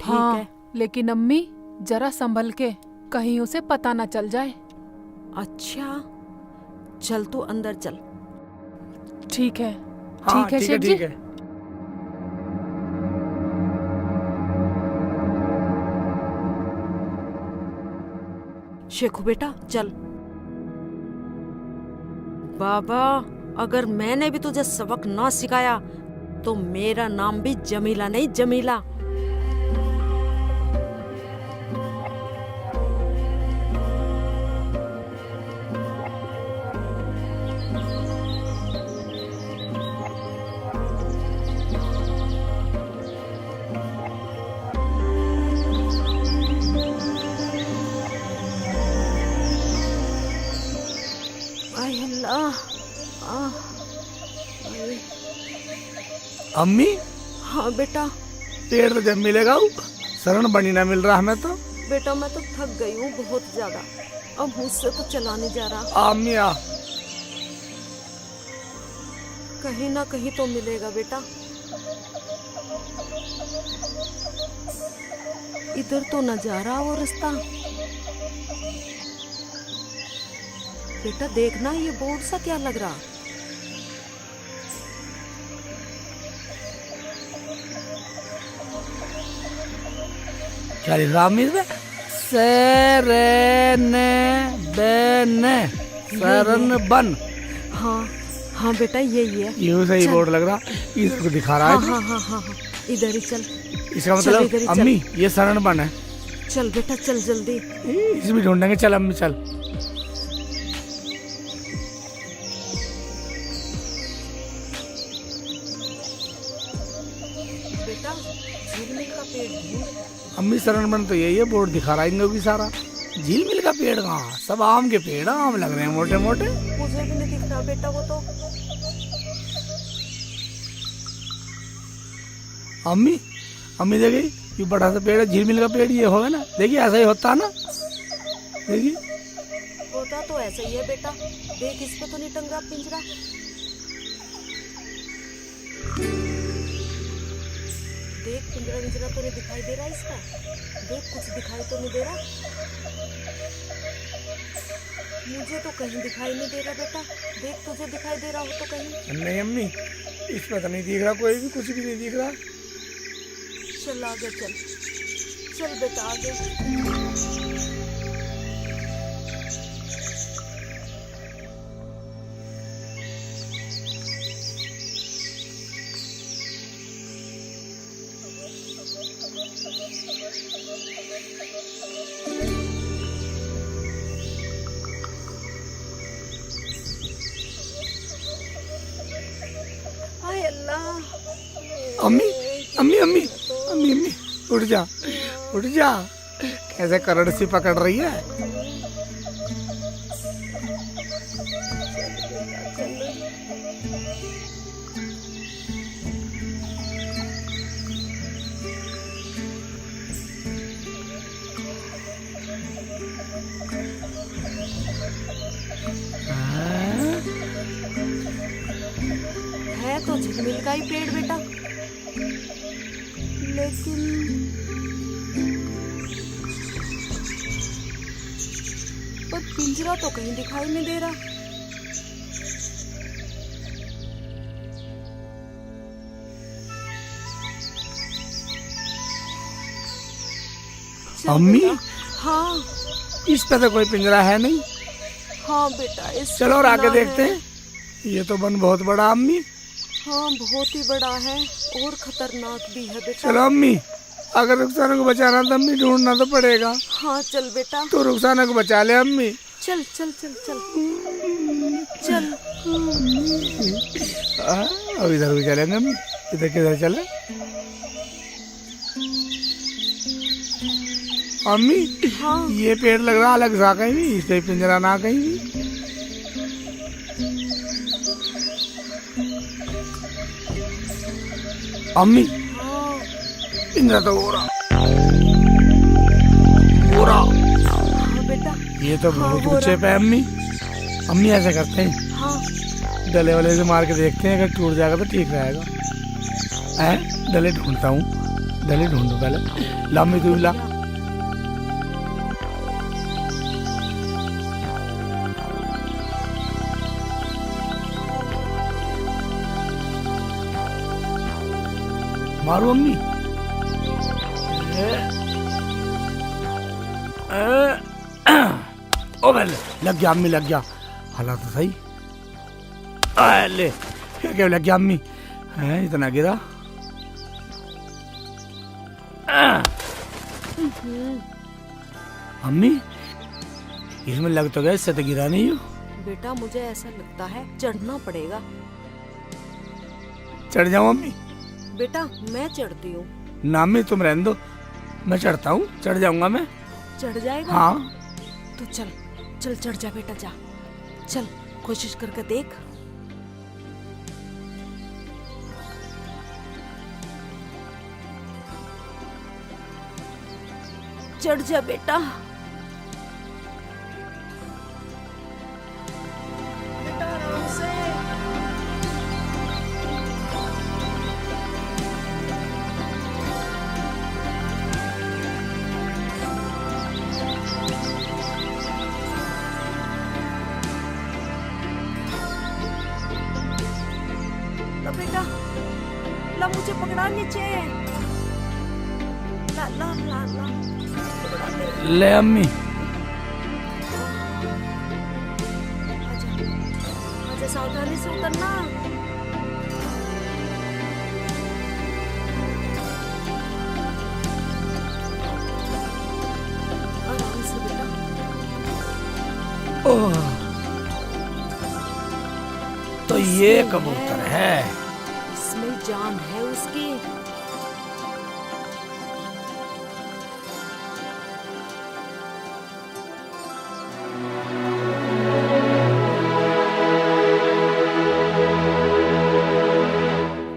हाँ है। लेकिन अम्मी जरा संभल के, कहीं उसे पता न चल जाए। अच्छा चल तू अंदर चल। ठीक है। हाँ, ठीक है शेख जी। ठीक है। शेखू बेटा चल। बाबा, अगर मैंने भी तुझे सबक ना सिखाया तो मेरा नाम भी जमीला नहीं, जमीला। अम्मी। हाँ बेटा। पेड़ तो जब मिलेगा शरण बनी ना मिल रहा हमें तो। बेटा मैं तो थक गई हूँ बहुत ज्यादा, अब मुझसे तो चला नहीं जा रहा। अम्मी आ, कहीं ना कहीं तो मिलेगा बेटा। इधर तो न जा रहा वो रास्ता। बेटा देखना, ये बोर्ड सा क्या लग रहा? क्या लिख रहा अम्मी इसमें? सेरेने बेने शरण बन। हाँ हाँ बेटा यही है। ये सही बोर्ड लग रहा, इसको दिखा रहा है। हाँ हाँ हाँ हाँ, इधर ही चल। इसका मतलब अम्मी ये शरण बन है। चल बेटा चल जल्दी। इसे भी ढूंढेंगे। चल अम्मी चल। बेटा झील मिल का पेड़ ढूंढ। अम्मी शरण बन तो यही है, बोर्ड दिखा रहा है सारा। झील मिल का पेड़ कहाँ? सब आम के पेड़, आम लग रहे हैं मोटे मोटे। मुझे भी नहीं दिख रहा बेटा वो तो। अम्मी अम्मी देखिए, ये बड़ा सा पेड़ है, झील मिल का पेड़ ये होगा ना। देखिए ऐसा ही होता है ना, देखिए होता तो ऐसा ही है बेटा। देख इस पे तो नहीं टंग रहा पिंजरा। देख पिंजरा विंजरा तो नहीं दिखाई दे रहा इसका। देख कुछ दिखाई तो नहीं दे रहा। मुझे तो कहीं दिखाई नहीं दे रहा बेटा। देख तुझे दिखाई दे रहा हो तो कहीं। नहीं अम्मी, इस पर तो नहीं दिख रहा, कोई भी कुछ भी नहीं दिख रहा। चल आगे चल, चल बेटा आगे। अम्मी अम्मी अम्मी अम्मी अम्मी उठ जा उठ जा। कैसे करड़ सी पकड़ रही है। है तो झिलमिल का ही पेड़ बेटा, लेकिन पर पिंजरा तो कहीं दिखाई नहीं दे रहा। अम्मी हाँ इस पे तो कोई पिंजरा है नहीं। हाँ बेटा इस चलो और आगे देखते हैं। ये तो वन बहुत बड़ा अम्मी। हाँ बहुत ही बड़ा है और खतरनाक भी है बेटा। चलो अम्मी, अगर रुखसाना को बचाना तो अम्मी ढूंढना तो पड़ेगा। हाँ चल बेटा। तो रुखसाना को बचा ले अम्मी। चल चल चल चल चल। अब इधर भी चलेंगे अम्मी। इधर किधर चले अम्मी? हाँ ये पेड़ लग रहा अलग सा कहीं भी, इस पे पिंजरा ना कहीं भी। अम्मी हाँ पिंजरा तो हो रहा हो रहा। हाँ बेटा ये तो बहुत ऊंचे पे अम्मी। अम्मी ऐसे करते हैं, हाँ डले वाले से मार के देखते हैं, अगर टूट जाएगा तो ठीक रहेगा। डले ढूंढता हूँ, डले ढूंढो पहले। ला अम्मी तू ला। मारो अम्मी। ओ बल लग गया अम्मी, लग गया। हला तो सही। ले क्या लग गया अम्मी? है इतना गिरा। अम्मी इसमें लग तो गया, इससे तो गिरा नहीं हो। बेटा मुझे ऐसा लगता है चढ़ना पड़ेगा। चढ़ जाऊं अम्मी? बेटा मैं चढ़ती हूँ। ना अम्मी तुम रहने दो, मैं चढ़ता हूँ, चढ़ जाऊंगा मैं। चढ़ जाएगा? हाँ तो चल चल चढ़ जा बेटा, जा चल कोशिश करके देख। चढ़ जा बेटा। बेटा आराम से। बेटा ला मुझे पकड़ा नीचे। ला ला ला ला ले अम्मी। आजा सावधानी से उतरना। आराम से बेटा। ओह तो ये कबूतर है। इसमें जान है उसकी।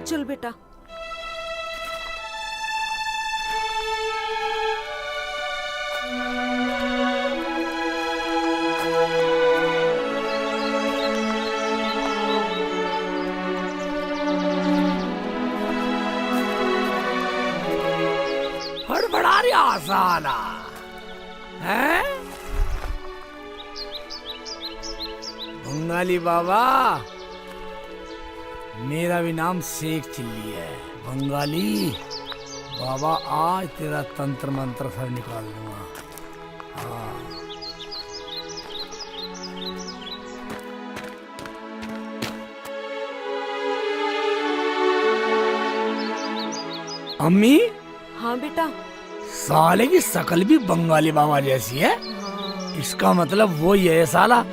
चल बेटा। हड़बड़ा रही आसाना है बंगाली बाबा। मेरा भी नाम शेख चिल्ली है। बंगाली बाबा आज तेरा तंत्र मंत्र सब निकाल दूंगा। हाँ अम्मी। हाँ बेटा। साले की शकल भी बंगाली बाबा जैसी है। इसका मतलब वो ही है साला।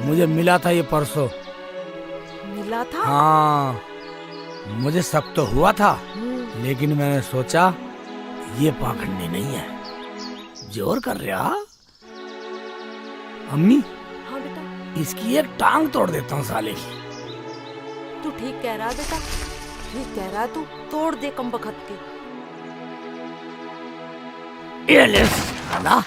मुझे मिला था ये परसों। मिला था? हाँ मुझे शक तो हुआ था, लेकिन मैंने सोचा ये पाखंडी नहीं है, जोर कर रहा। अम्मी, हाँ बेटा, इसकी एक टांग तोड़ देता हूँ साले की। तू ठीक कह रहा है बेटा, ठीक कह रहा है तू, तोड़ दे कमबख्त के। ये ले साला।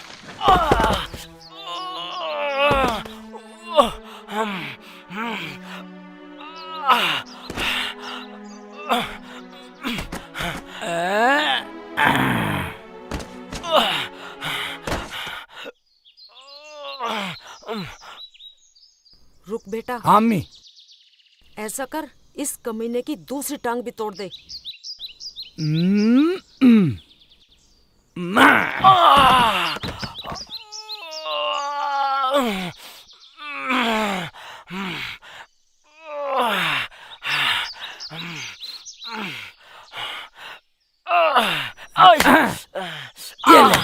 रुक बेटा। हाँ अम्मी। ऐसा कर, इस कमीने की दूसरी टांग भी तोड़ दे। ये ले।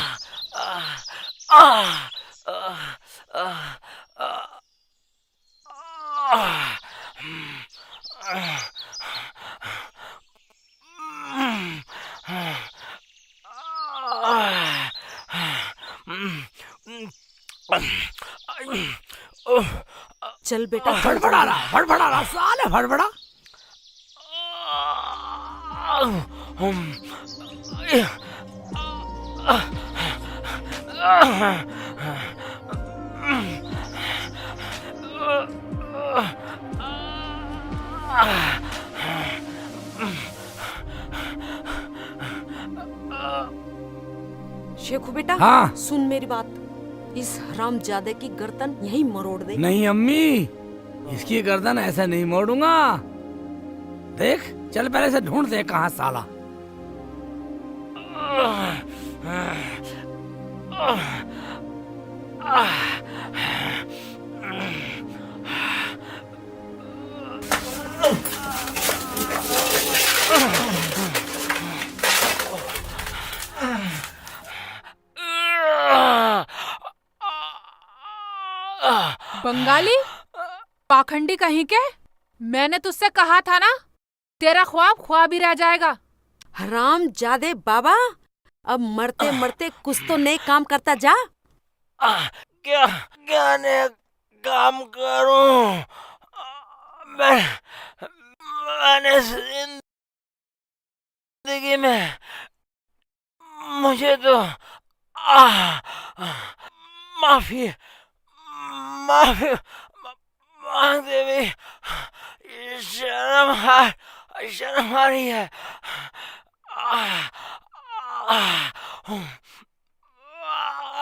चल बेटा, फड़फड़ा रहा साले, फड़फड़ा। शेखू बेटा, हाँ? सुन मेरी बात, इस हरामजादे की गर्दन यहीं मरोड़ दे। नहीं अम्मी, इसकी गर्दन ऐसे नहीं मोड़ूंगा। देख, चल पहले से ढूंढ दे कहाँ साला। बंगाली पाखंडी कहीं के, मैंने तुझसे कहा था ना, तेरा ख्वाब ख्वाब ही रह जाएगा। हरामजादे बाबा, अब मरते मरते कुछ तो नए काम करता जा। क्या नया काम करूं? मैंने जिंदगी में मुझे तो माफी मांगते भी शर्म आ रही है।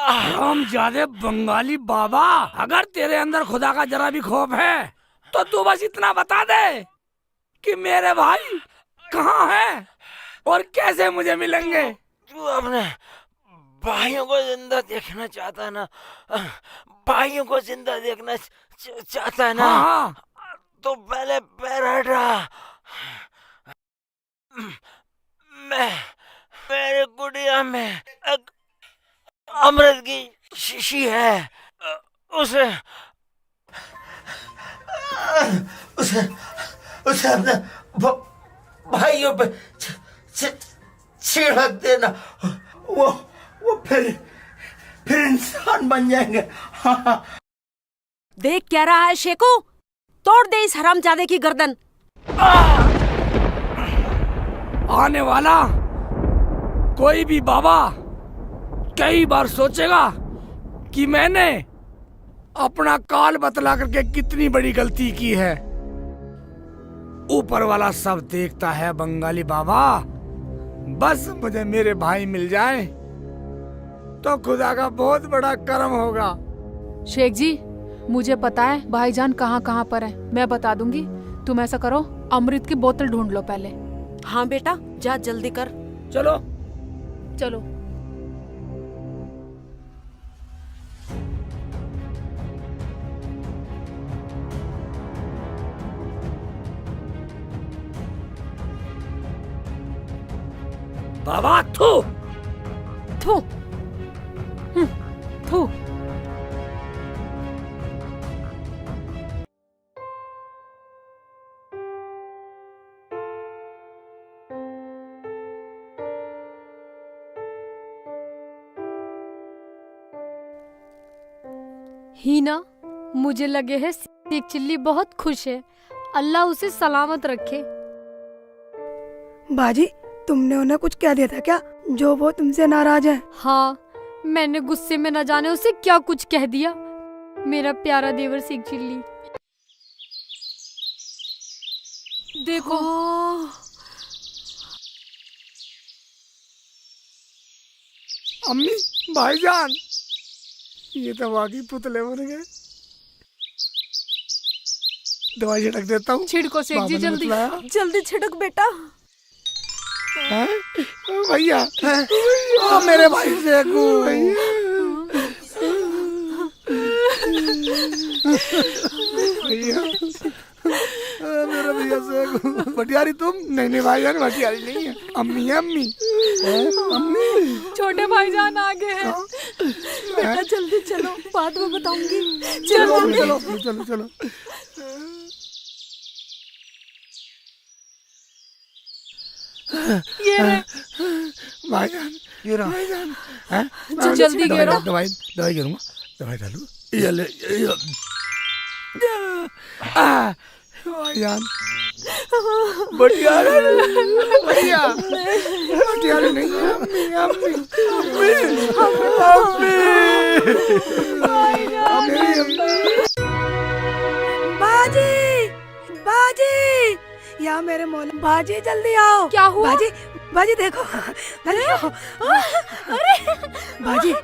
हरामजादे बंगाली बाबा, अगर तेरे अंदर खुदा का जरा भी खौफ है तो तू बस इतना बता दे कि मेरे भाई कहाँ हैं और कैसे मुझे मिलेंगे। तू अपने भाइयों को जिंदा देखना चाहता है ना? भाइयों को जिंदा देखना चाहता है ना? हाँ। तो पहले पैर हटा। मेरे कुटिया में एक अमृत की शीशी है, उसे अपने भाइयों पे छिड़क देना, वो फिर इंसान बन जाएंगे। हाँ। देख क्या रहा है शेखू, तोड़ दे इस हरामजादे की गर्दन। आने वाला कोई भी बाबा कई बार सोचेगा कि मैंने अपना काल बतला करके कितनी बड़ी गलती की है। ऊपर वाला सब देखता है बंगाली बाबा, बस मुझे मेरे भाई मिल जाए तो खुदा का बहुत बड़ा करम होगा। शेख जी, मुझे पता है भाईजान कहाँ कहाँ पर है, मैं बता दूंगी। तुम ऐसा करो, अमृत की बोतल ढूंढ लो पहले। हाँ बेटा, जा जल्दी कर। चलो चलो। बाबा थू थू थू। हीना, मुझे लगे है शेख चिल्ली बहुत खुश है। अल्लाह उसे सलामत रखे। बाजी, तुमने उन्हें कुछ कह दिया था क्या जो वो तुमसे नाराज है? हाँ, मैंने गुस्से में न जाने उसे क्या कुछ कह दिया। मेरा प्यारा देवर शेख चिल्ली, देखो। अम्मी, भाईजान, ये तो वाकई पुतले बन गए। दवाई छिड़क देता हूँ। छिड़को शेख जी, जल्दी जल्दी छिड़क बेटा। भैया, मेरे भाई शेखू, भैया, मेरा भैया शेखू। भटियारी तुम? नहीं भाईजान, भटियारी नहीं है, अम्मी है। अम्मी, छोटे भाईजान आ गए हैं। बेटा जल्दी चलो, बाद में बताऊंगी। चलो चलो चलो चलो। ये भाईजान, ये रहा भाईजान, जल्दी गिरो। दवाई गिरूंगा, दवाई डालू। ये ले, भाईजान, भटियारी नहीं, अम्मी, बाजी, बाजी, या मेरे मौला, बाजी जल्दी आओ। क्या हुआ? बाजी, बाजी देखो, देखो। अरे बाजी,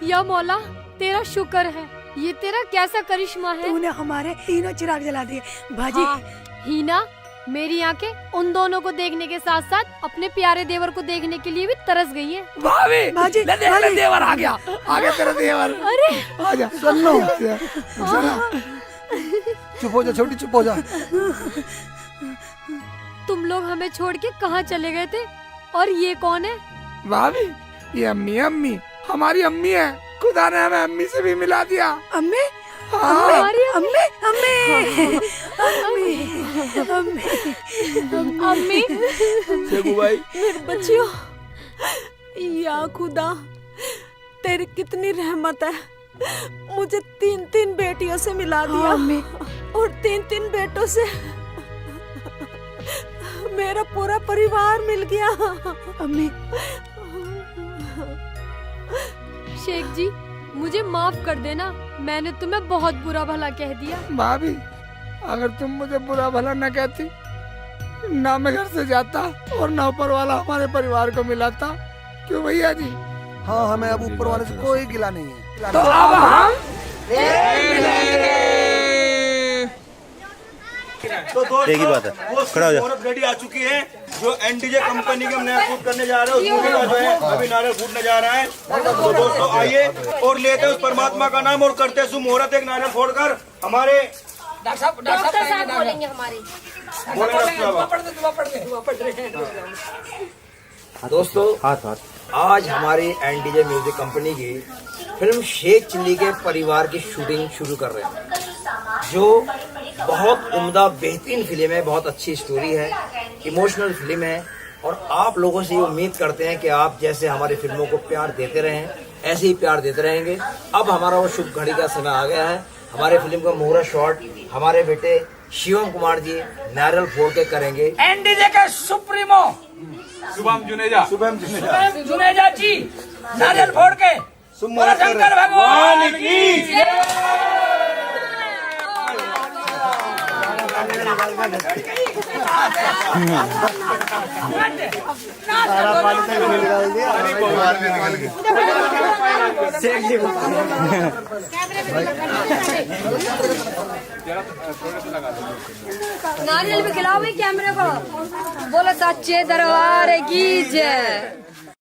या मौला, तेरा शुक्र है। ये तेरा कैसा करिश्मा है। तूने हमारे तीनों चिराग जला दिए। बाजी, हाँ, हीना, मेरी आंखें उन दोनों को देखने के साथ साथ अपने प्यारे देवर को देखने के लिए भी तरस गई है। भाभी, बाजी, ले देवर आ गया तेरा देवर। अरे आजा, सुनो, चुप हो जा छोटी, चुप हो जा। तुम लोग हमें छोड़ के कहाँ चले गए थे? और ये कौन है? भाभी, ये अम्मी हमारी अम्मी है। खुदा ने हमें अम्मी से भी मिला दिया। अम्मी, हाँ। अम्मी, अम्मी, अम्मी, शेखू भाई, मेरे बच्चियों, या खुदा, तेरी कितनी रहमत है। मुझे 3 बेटियों से मिला दिया। अम्मी, और 3 बेटों से मेरा पूरा परिवार मिल गया। अम्मी, शेख जी, मुझे माफ कर देना, मैंने तुम्हें बहुत बुरा भला कह दिया। भाभी, अगर तुम मुझे बुरा भला न कहती, ना मैं घर से जाता और ना ऊपर वाला हमारे परिवार को मिलाता। क्यों भैया जी? हाँ, हमें अब ऊपर वाले से कोई गिला नहीं है। तो अब हम एक ही बात है, खड़ा हो जा। रेडी आ चुकी है जो एनडीजे कंपनी के हम नया शूट करने जा रहे हैं, उस मूवी का जो है अभी नारियल फूटने जा रहा है। तो दोस्तों आइए और लेते हैं उस परमात्मा का नाम और करते हैं मुहूर्त एक नारियल फोड़कर। हमारे डॉक्टर साहब बोलेंगे हमारे। दोस्तों, आज हमारी एनडीजे म्यूजिक कंपनी की फिल्म शेख चिल्ली के परिवार की शूटिंग शुरू कर रहे हैं, जो बहुत उम्दा बेहतरीन फिल्म है। बहुत अच्छी स्टोरी है, इमोशनल फिल्म है और आप लोगों से ये उम्मीद करते हैं कि आप जैसे हमारी फिल्मों को प्यार देते रहे हैं, ऐसे ही प्यार देते रहेंगे। अब हमारा वो शुभ घड़ी का समय आ गया है। हमारे फिल्म का मुहूर्त शॉट हमारे बेटे शिवम कुमार जी नारियल फोड़ के करेंगे। एनडीजे के सुप्रीमो शुभम जुनेजा जी नारियल फोड़ के शंकर भगवान की नारियल भी खिलाओ भाई कैमरे को। बोलो सच्चे दरबार की जय।